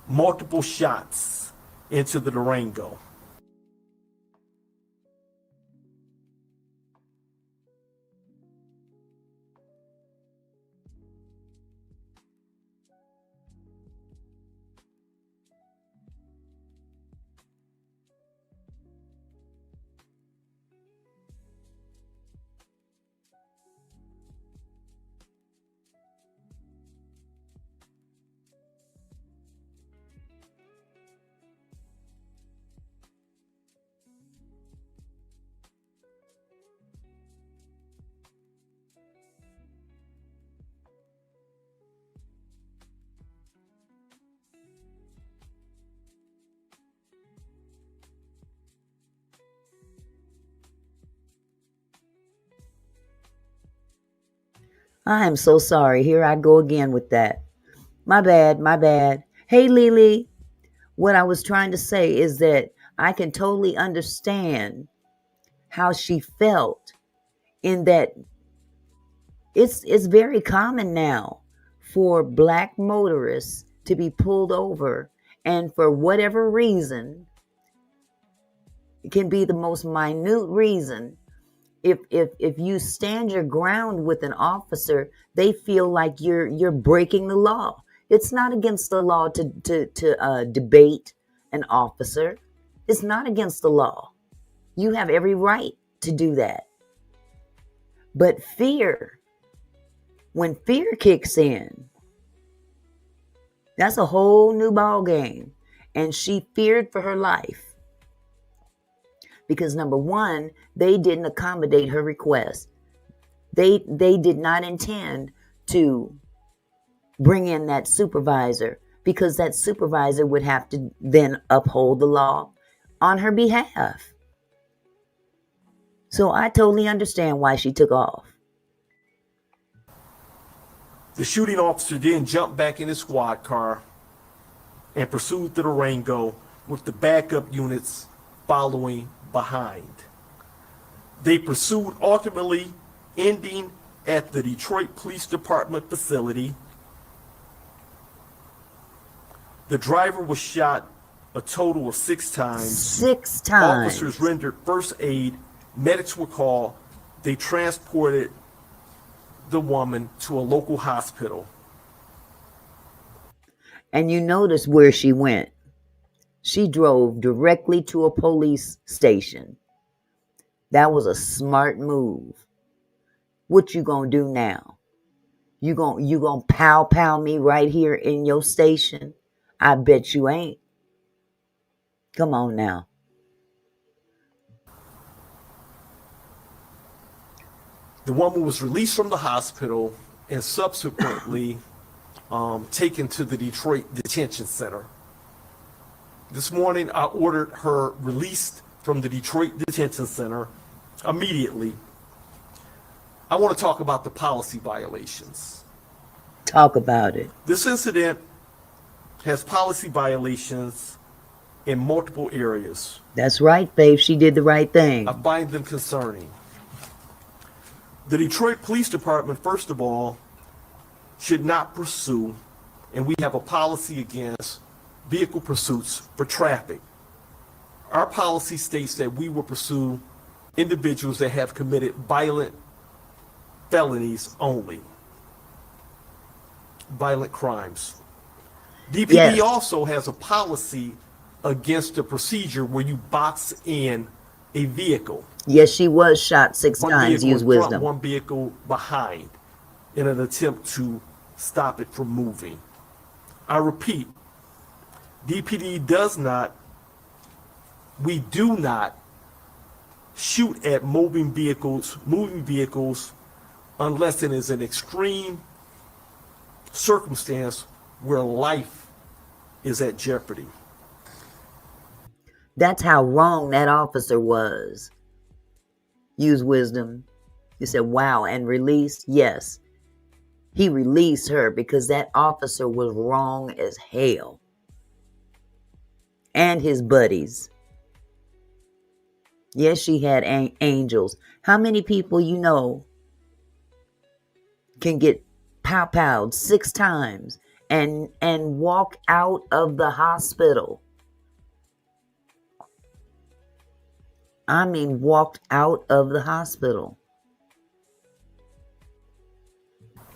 multiple shots into the Durango. I am so sorry. Here I go again with that. My bad, my bad. Hey, Lily. What I was trying to say is that I can totally understand how she felt in that it's very common now for black motorists to be pulled over, and for whatever reason, it can be the most minute reason. If you stand your ground with an officer, they feel like you're breaking the law. It's not against the law to debate an officer. It's not against the law. You have every right to do that. But fear, when fear kicks in, that's a whole new ball game. And she feared for her life because, number one, they didn't accommodate her request. They did not intend to bring in that supervisor, because that supervisor would have to then uphold the law on her behalf. So I totally understand why she took off. The shooting officer then jumped back in his squad car and pursued the Durango, with the backup units following behind. They pursued, ultimately ending at the Detroit Police Department facility. The driver was shot a total of 6 times. 6 times. Officers rendered first aid. Medics were called. They transported the woman to a local hospital. And you notice where she went. She drove directly to a police station. That was a smart move. What you gonna do now? You gonna pow me right here in your station? I bet you ain't. Come on now. The woman was released from the hospital and subsequently taken to the Detroit Detention Center. This morning, I ordered her released from the Detroit Detention Center immediately. I want to talk about the policy violations. Talk about it. This incident has policy violations in multiple areas. That's right, babe. She did the right thing. I find them concerning. The Detroit Police Department, first of all, should not pursue, and we have a policy against vehicle pursuits for traffic. Our policy states that we will pursue individuals that have committed violent felonies only, violent crimes. DPD also has a policy against a procedure where you box in a vehicle. Yes, she was shot 6 times. Use wisdom. One vehicle behind in an attempt to stop it from moving. I repeat, DPD we do not shoot at moving vehicles unless it is an extreme circumstance where life is at jeopardy. That's how wrong that officer was. Use wisdom. You said, wow, and released? Yes. He released her because that officer was wrong as hell. And his buddies. Yes, she had angels. How many people you know can get pow-powed 6 times and walk out of the hospital? I mean, walked out of the hospital.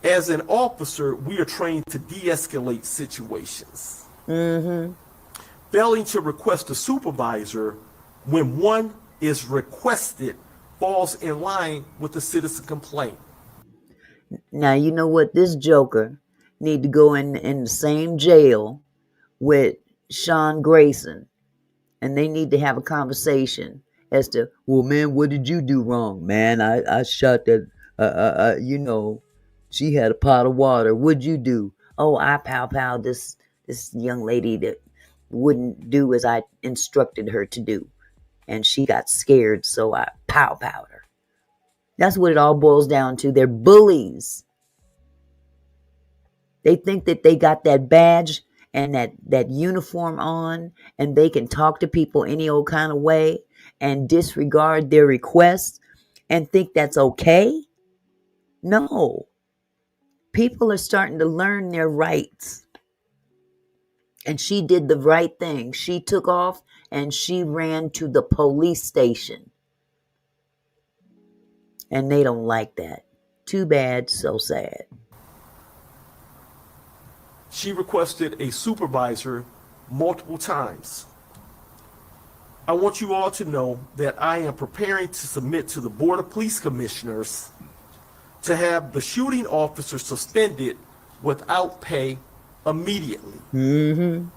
As an officer, we are trained to de-escalate situations. Failing to request a supervisor when one is requested falls in line with the citizen complaint. Now, you know what? This joker need to go in the same jail with Sean Grayson. And they need to have a conversation as to, well, man, what did you do wrong? Man, I shot that, she had a pot of water. What'd you do? Oh, I pow-powed this young lady that wouldn't do as I instructed her to do. And she got scared, so I pow-powed her. That's what it all boils down to. They're bullies. They think that they got that badge and that uniform on, and they can talk to people any old kind of way and disregard their requests and think that's okay. No. People are starting to learn their rights. And she did the right thing. She took off and she ran to the police station. And they don't like that. Too bad, so sad. She requested a supervisor multiple times. I want you all to know that I am preparing to submit to the Board of Police Commissioners to have the shooting officer suspended without pay immediately. Mm-hmm.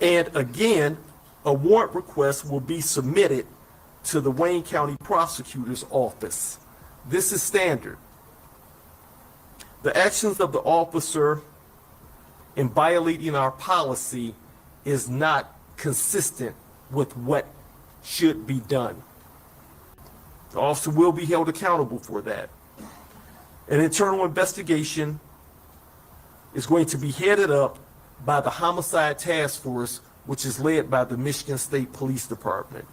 And again, a warrant request will be submitted to the Wayne County Prosecutor's Office. This is standard. The actions of the officer in violating our policy is not consistent with what should be done. The officer will be held accountable for that. An internal investigation is going to be headed up by the Homicide Task Force, which is led by the Michigan State Police Department.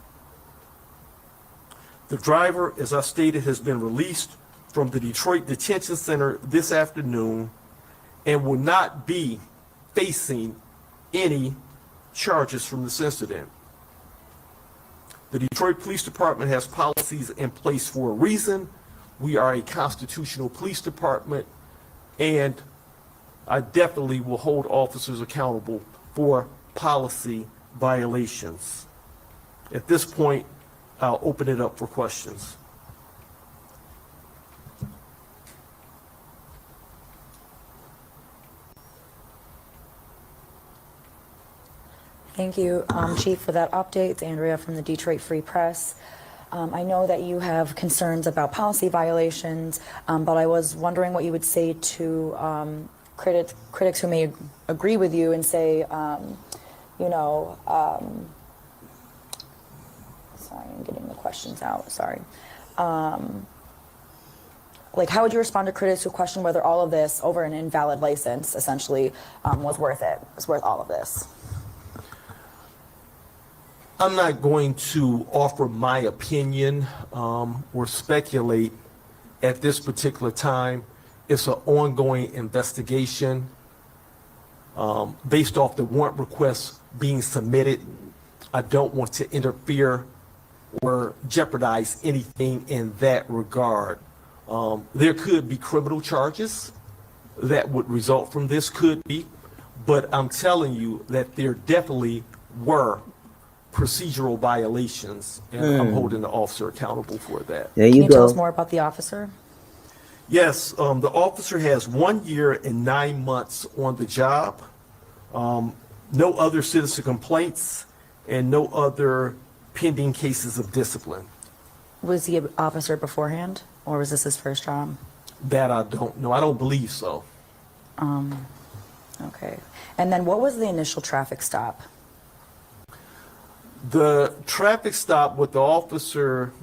The driver, as I stated, has been released from the Detroit Detention Center this afternoon and will not be facing any charges from this incident. The Detroit Police Department has policies in place for a reason. We are a constitutional police department, and I definitely will hold officers accountable for policy violations. At this point, I'll open it up for questions. Thank you, Chief, for that update. It's Andrea from the Detroit Free Press. I know that you have concerns about policy violations, but I was wondering what you would say to critics who may agree with you and say, sorry, I'm getting the questions out, sorry. Like, how would you respond to critics who question whether all of this over an invalid license essentially was worth it, was worth all of this? I'm not going to offer my opinion or speculate at this particular time. It's an ongoing investigation based off the warrant requests being submitted. I don't want to interfere or jeopardize anything in that regard. There could be criminal charges that would result from this, could be, but I'm telling you that there definitely were procedural violations, and I'm holding the officer accountable for that. There you Can you go. tell us more about the officer? Yes, the officer has 1 year and 9 months on the job. No other citizen complaints and no other pending cases of discipline. Was he an officer beforehand, or was this his first job? That I don't know. I don't believe so. Okay. And then what was the initial traffic stop? The traffic stop, what the officer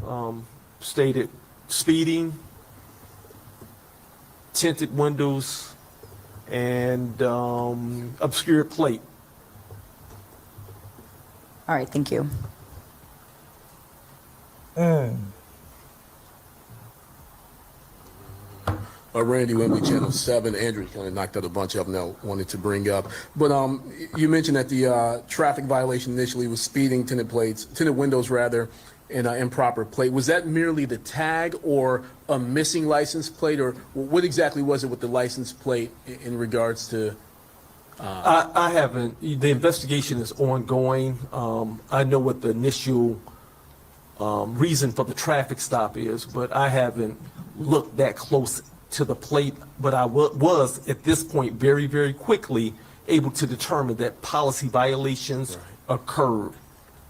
stated, speeding, tinted windows, and obscured plate. All right, thank you. Randy Wembley, Channel 7. Andrew kind of knocked out a bunch of them that I wanted to bring up. But you mentioned that the traffic violation initially was speeding, tinted windows rather, and improper plate. Was that merely the tag or a missing license plate, or what exactly was it with the license plate in regards to? I haven't. The investigation is ongoing. I know what the initial reason for the traffic stop is, but I haven't looked that close to the plate. But I was at this point very, very quickly able to determine that policy violations occurred.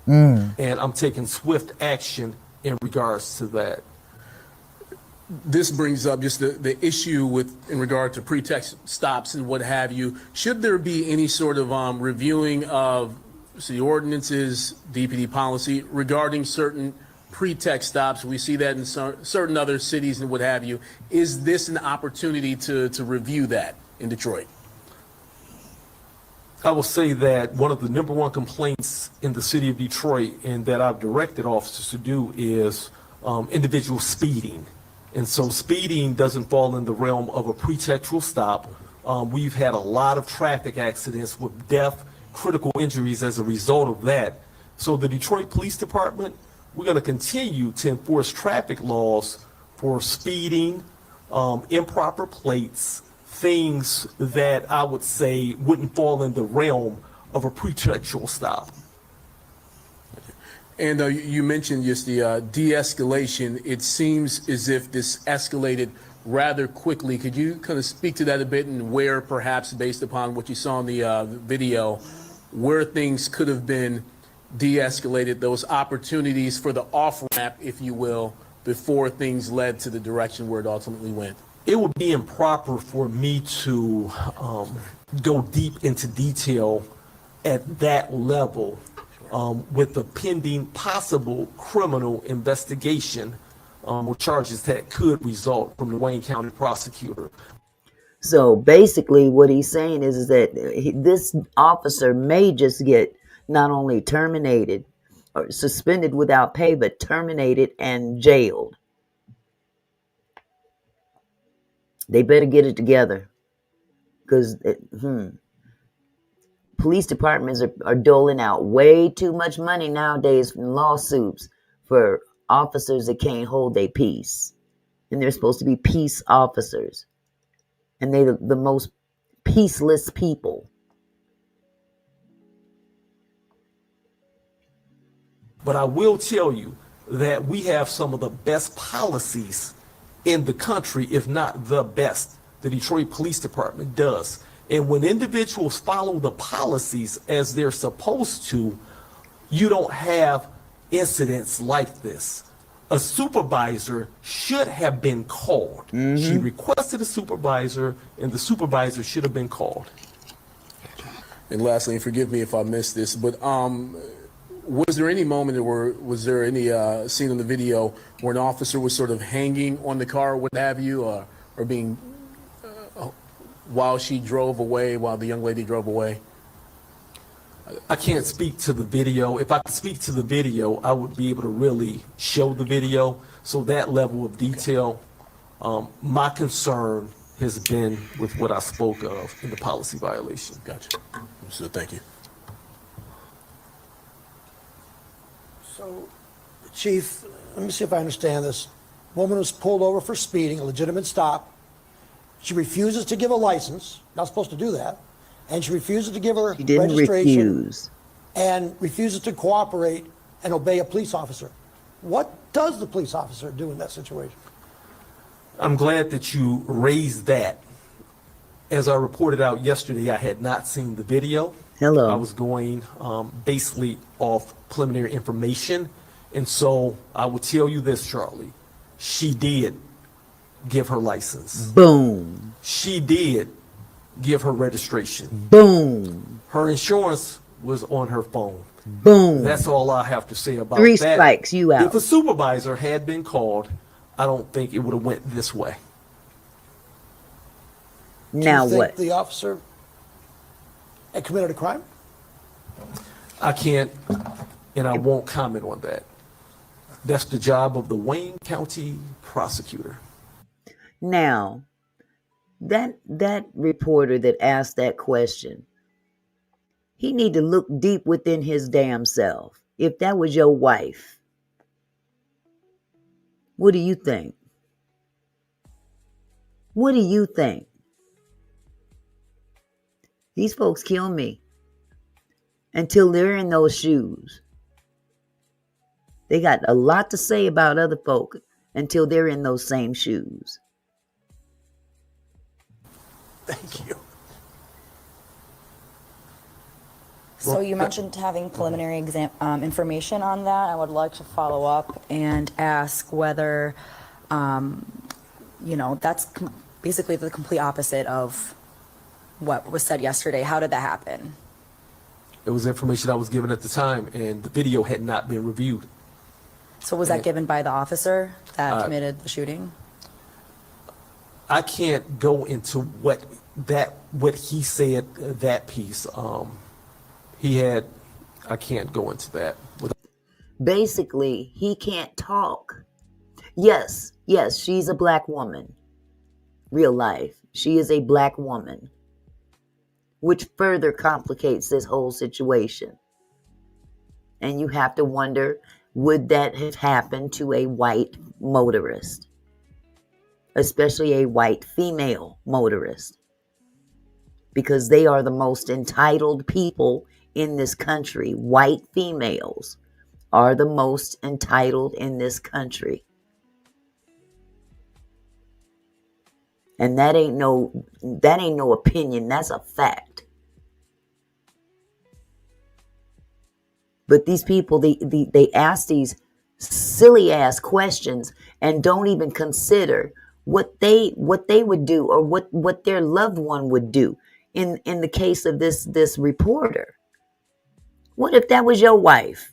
And I'm taking swift action in regards to that. This brings up just the issue in regard to pretext stops and what have you. Should there be any sort of reviewing of city ordinances, DPD policy regarding certain pretext stops? We see that in certain other cities and what have you. Is this an opportunity to review that in Detroit? I will say that one of the number one complaints in the city of Detroit, and that I've directed officers to do, is individuals speeding. And so speeding doesn't fall in the realm of a pretextual stop. We've had a lot of traffic accidents with death, critical injuries as a result of that. So the Detroit Police Department, we're going to continue to enforce traffic laws for speeding, improper plates, things that I would say wouldn't fall in the realm of a pretextual stop. And you mentioned just the de-escalation. It seems as if this escalated rather quickly. Could you kind of speak to that a bit, and where perhaps, based upon what you saw in the video, where things could have been de-escalated, those opportunities for the off-ramp, if you will, before things led to the direction where it ultimately went? It would be improper for me to go deep into detail at that level with the pending possible criminal investigation or charges that could result from the Wayne County prosecutor. So basically what he's saying is that this officer may just get not only terminated or suspended without pay, but terminated and jailed. They better get it together, because police departments are doling out way too much money nowadays from lawsuits for officers that can't hold their peace. And they're supposed to be peace officers. And they're the most peaceless people. But I will tell you that we have some of the best policies in the country, if not the best. The Detroit Police Department does. And when individuals follow the policies as they're supposed to, you don't have incidents like this. A supervisor should have been called. She requested a supervisor, and the supervisor should have been called. And lastly, and forgive me if I missed this, but was there any moment where, was there any scene in the video where an officer was sort of hanging on the car, what have you, or being, while she drove away, while the young lady drove away? I can't speak to the video. If I could speak to the video, I would be able to really show the video. So that level of detail, my concern has been with what I spoke of in the policy violation. Gotcha. So thank you. So, Chief, let me see if I understand this. Woman was pulled over for speeding, a legitimate stop. She refuses to give a license, not supposed to do that, and she refuses to give her registration and refuses to cooperate and obey a police officer. What does the police officer do in that situation? I'm glad that you raised that. As I reported out yesterday, I had not seen the video. Hello. I was going basically off preliminary information. And so I will tell you this, Charlie. She did give her license. Boom. She did give her registration. Boom. Her insurance was on her phone. Boom. That's all I have to say about 3 that. strikes, you out. If a supervisor had been called, I don't think it would have went this way. Now Do you think what? the officer had committed a crime? I can't, and I won't comment on that. That's the job of the Wayne County prosecutor. Now, that reporter that asked that question, he need to look deep within his damn self. If that was your wife, what do you think? What do you think? These folks kill me until they're in those shoes. They got a lot to say about other folk until they're in those same shoes. Thank you. So you mentioned having preliminary information on that. I would like to follow up and ask whether, that's basically the complete opposite of what was said yesterday. How did that happen? It was information I was given at the time, and the video had not been reviewed. So was that given by the officer that committed the shooting? I can't go into what he said, that piece. I can't go into that. Basically, he can't talk Yes, yes, she's a black woman. Real life. She is a black woman, which further complicates this whole situation. And you have to wonder, would that have happened to a white motorist? Especially a white female motorist? Because they are the most entitled people in this country. White females are the most entitled in this country. And that ain't no opinion, that's a fact. But these people, they ask these silly ass questions and don't even consider what they would do or what their loved one would do. In the case of this reporter, what if that was your wife?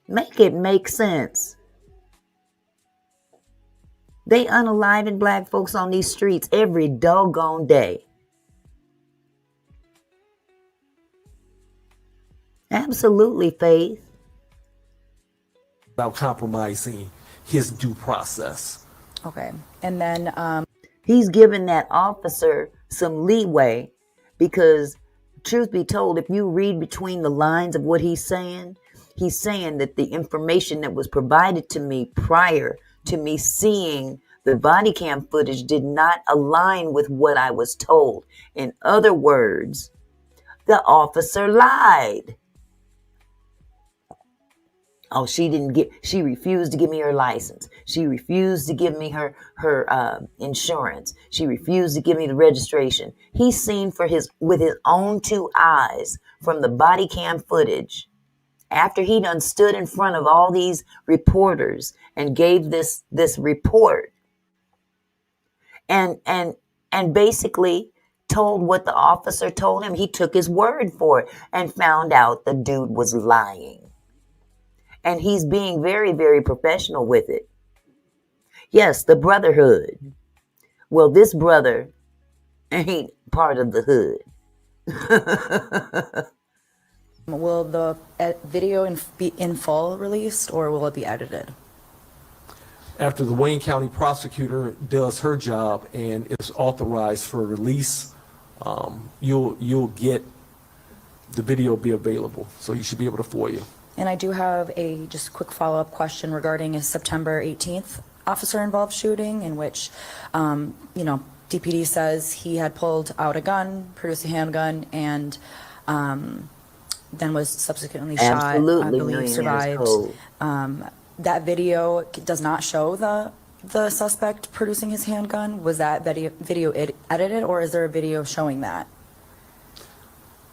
Make it make sense. They unaliving black folks on these streets every doggone day. Absolutely, Faith. About compromising his due process. Okay. And then he's giving that officer some leeway because, truth be told, if you read between the lines of what he's saying that the information that was provided to me prior to me seeing the body cam footage did not align with what I was told. In other words, the officer lied. Oh, she refused to give me her license. She refused to give me her insurance. She refused to give me the registration. He's seen with his own two eyes from the body cam footage, after he done stood in front of all these reporters and gave this report and basically told what the officer told him. He took his word for it and found out the dude was lying. And he's being very, very professional with it. Yes, the brotherhood. Well, this brother ain't part of the hood. will the video be in full released or will it be edited? After the Wayne County prosecutor does her job and is authorized for release, you'll get the video be available. So you should be able to FOIA. And I do have a just quick follow-up question regarding a September 18th officer-involved shooting in which, DPD says he had pulled out a gun, produced a handgun, and then was subsequently shot. I believe survived. That video does not show the suspect producing his handgun. Was that video edited, or is there a video showing that?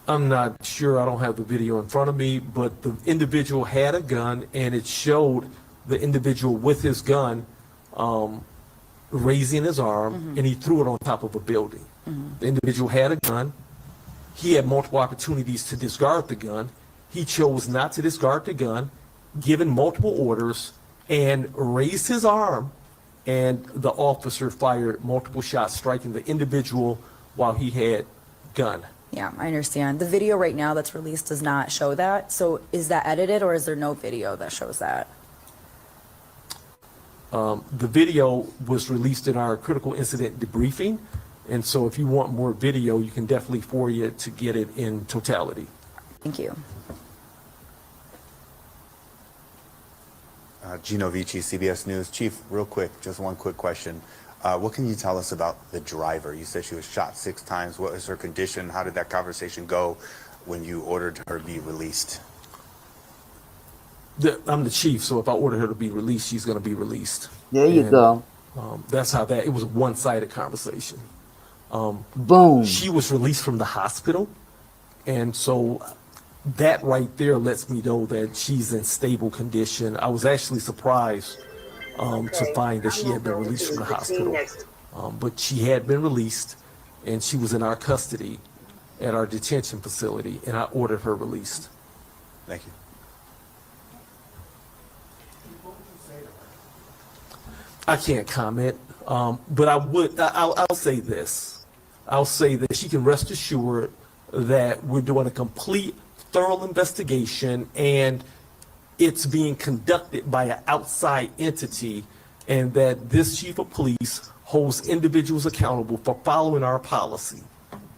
I'm not sure. I don't have the video in front of me, but the individual had a gun, and it showed the individual with his gun raising his arm, and he threw it on top of a building. The individual had a gun. He had multiple opportunities to discard the gun. He chose not to discard the gun, given multiple orders, and raised his arm, and the officer fired multiple shots, striking the individual while he had gun. Yeah, I understand. The video right now that's released does not show that. So is that edited, or is there no video that shows that? The video was released in our critical incident debriefing, and so if you want more video, you can definitely FOIA to get it in totality. Thank you. Gino Vici, CBS News. Chief, real quick, just one quick question. What can you tell us about the driver? You said she was shot 6 times. What was her condition? How did that conversation go when you ordered her to be released? I'm the chief, so if I order her to be released, she's going to be released. There you go. That's how it was a one-sided conversation. Boom. She was released from the hospital, and so that right there lets me know that she's in stable condition. I was actually surprised to find that she had been released from the hospital. But she had been released, and she was in our custody at our detention facility, and I ordered her released. Thank you. I can't comment, but I'll say this. I'll say that she can rest assured that we're doing a complete, thorough investigation, and it's being conducted by an outside entity, and that this chief of police holds individuals accountable for following our policy.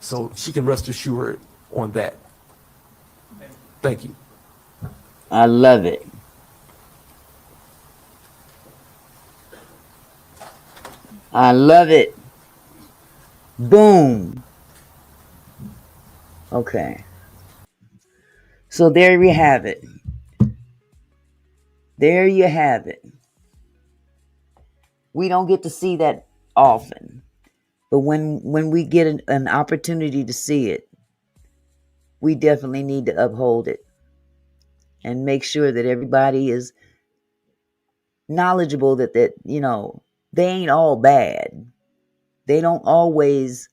So she can rest assured on that. Thank you. I love it. I love it. Boom. Okay. So there you have it. There you have it. We don't get to see that often. But when we get an opportunity to see it, we definitely need to uphold it and make sure that everybody is knowledgeable that they ain't all bad. They don't always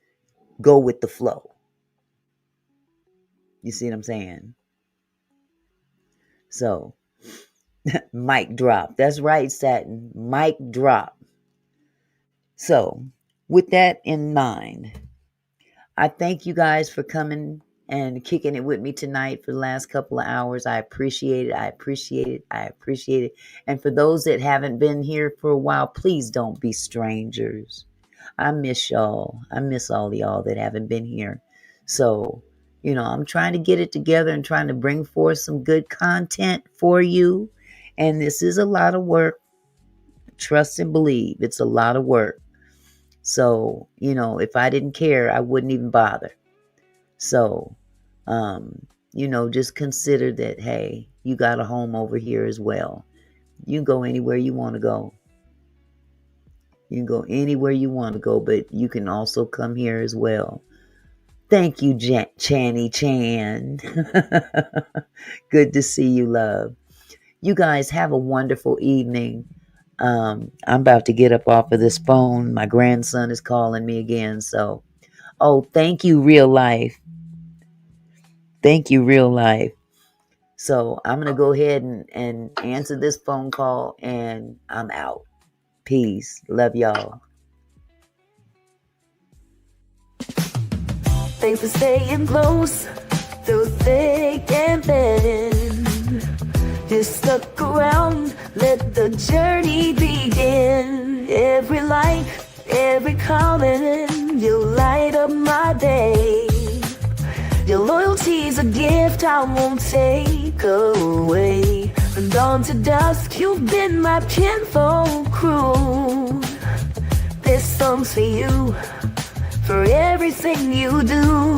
go with the flow. You see what I'm saying? So, mic drop. That's right, Satin. Mic drop. So, with that in mind, I thank you guys for coming and kicking it with me tonight for the last couple of hours. I appreciate it. I appreciate it. I appreciate it. And for those that haven't been here for a while, please don't be strangers. I miss y'all. I miss all of y'all that haven't been here. So, I'm trying to get it together and trying to bring forth some good content for you. And this is a lot of work. Trust and believe. It's a lot of work. So, if I didn't care, I wouldn't even bother. So, just consider that, hey, you got a home over here as well. You can go anywhere you want to go. You can go anywhere you want to go, but you can also come here as well. Thank you, Channy Chan. Good to see you, love. You guys have a wonderful evening. I'm about to get up off of this phone. My grandson is calling me again. So, thank you, real life. Thank you, real life. So I'm going to go ahead and answer this phone call, and I'm out. Peace. Love y'all. Thanks for staying close through thick and thin. Just stuck around, let the journey begin. Every like, every comment, you light up my day. Your loyalty's a gift I won't take away. From dawn to dusk, you've been my kinfolk crew. This song's for you, for everything you do.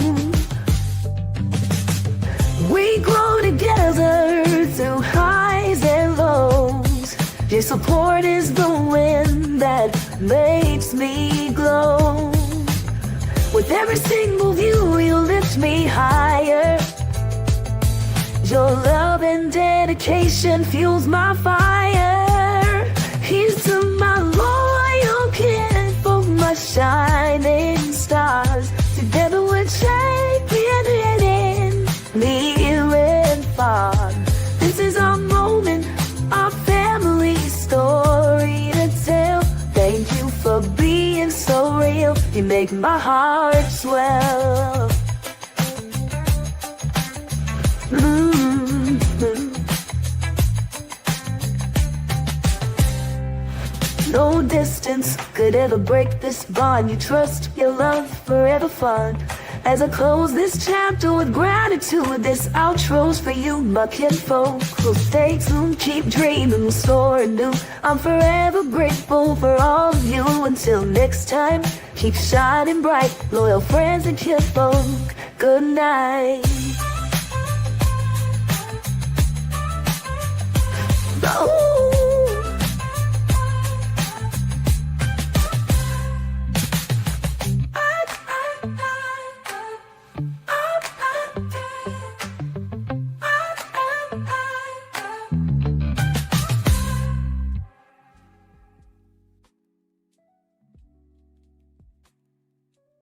We grow together through highs and lows. Your support is the wind that makes me glow. With every single view, you lift me higher. Your love and dedication fuels my fire. Here's to my loyal kinfolk, my shining stars. Together we're championing near and far. This is our moment, our family story to tell. Thank you for being so real. You make my heart swell. No distance could ever break this bond. You trust, your love, forever fun. As I close this chapter with gratitude, this outro's for you, my kinfolk. So stay tuned, keep dreaming, we'll soar anew. I'm forever grateful for all of you. Until next time, keep shining bright, loyal friends and kinfolk. Good night. Oh.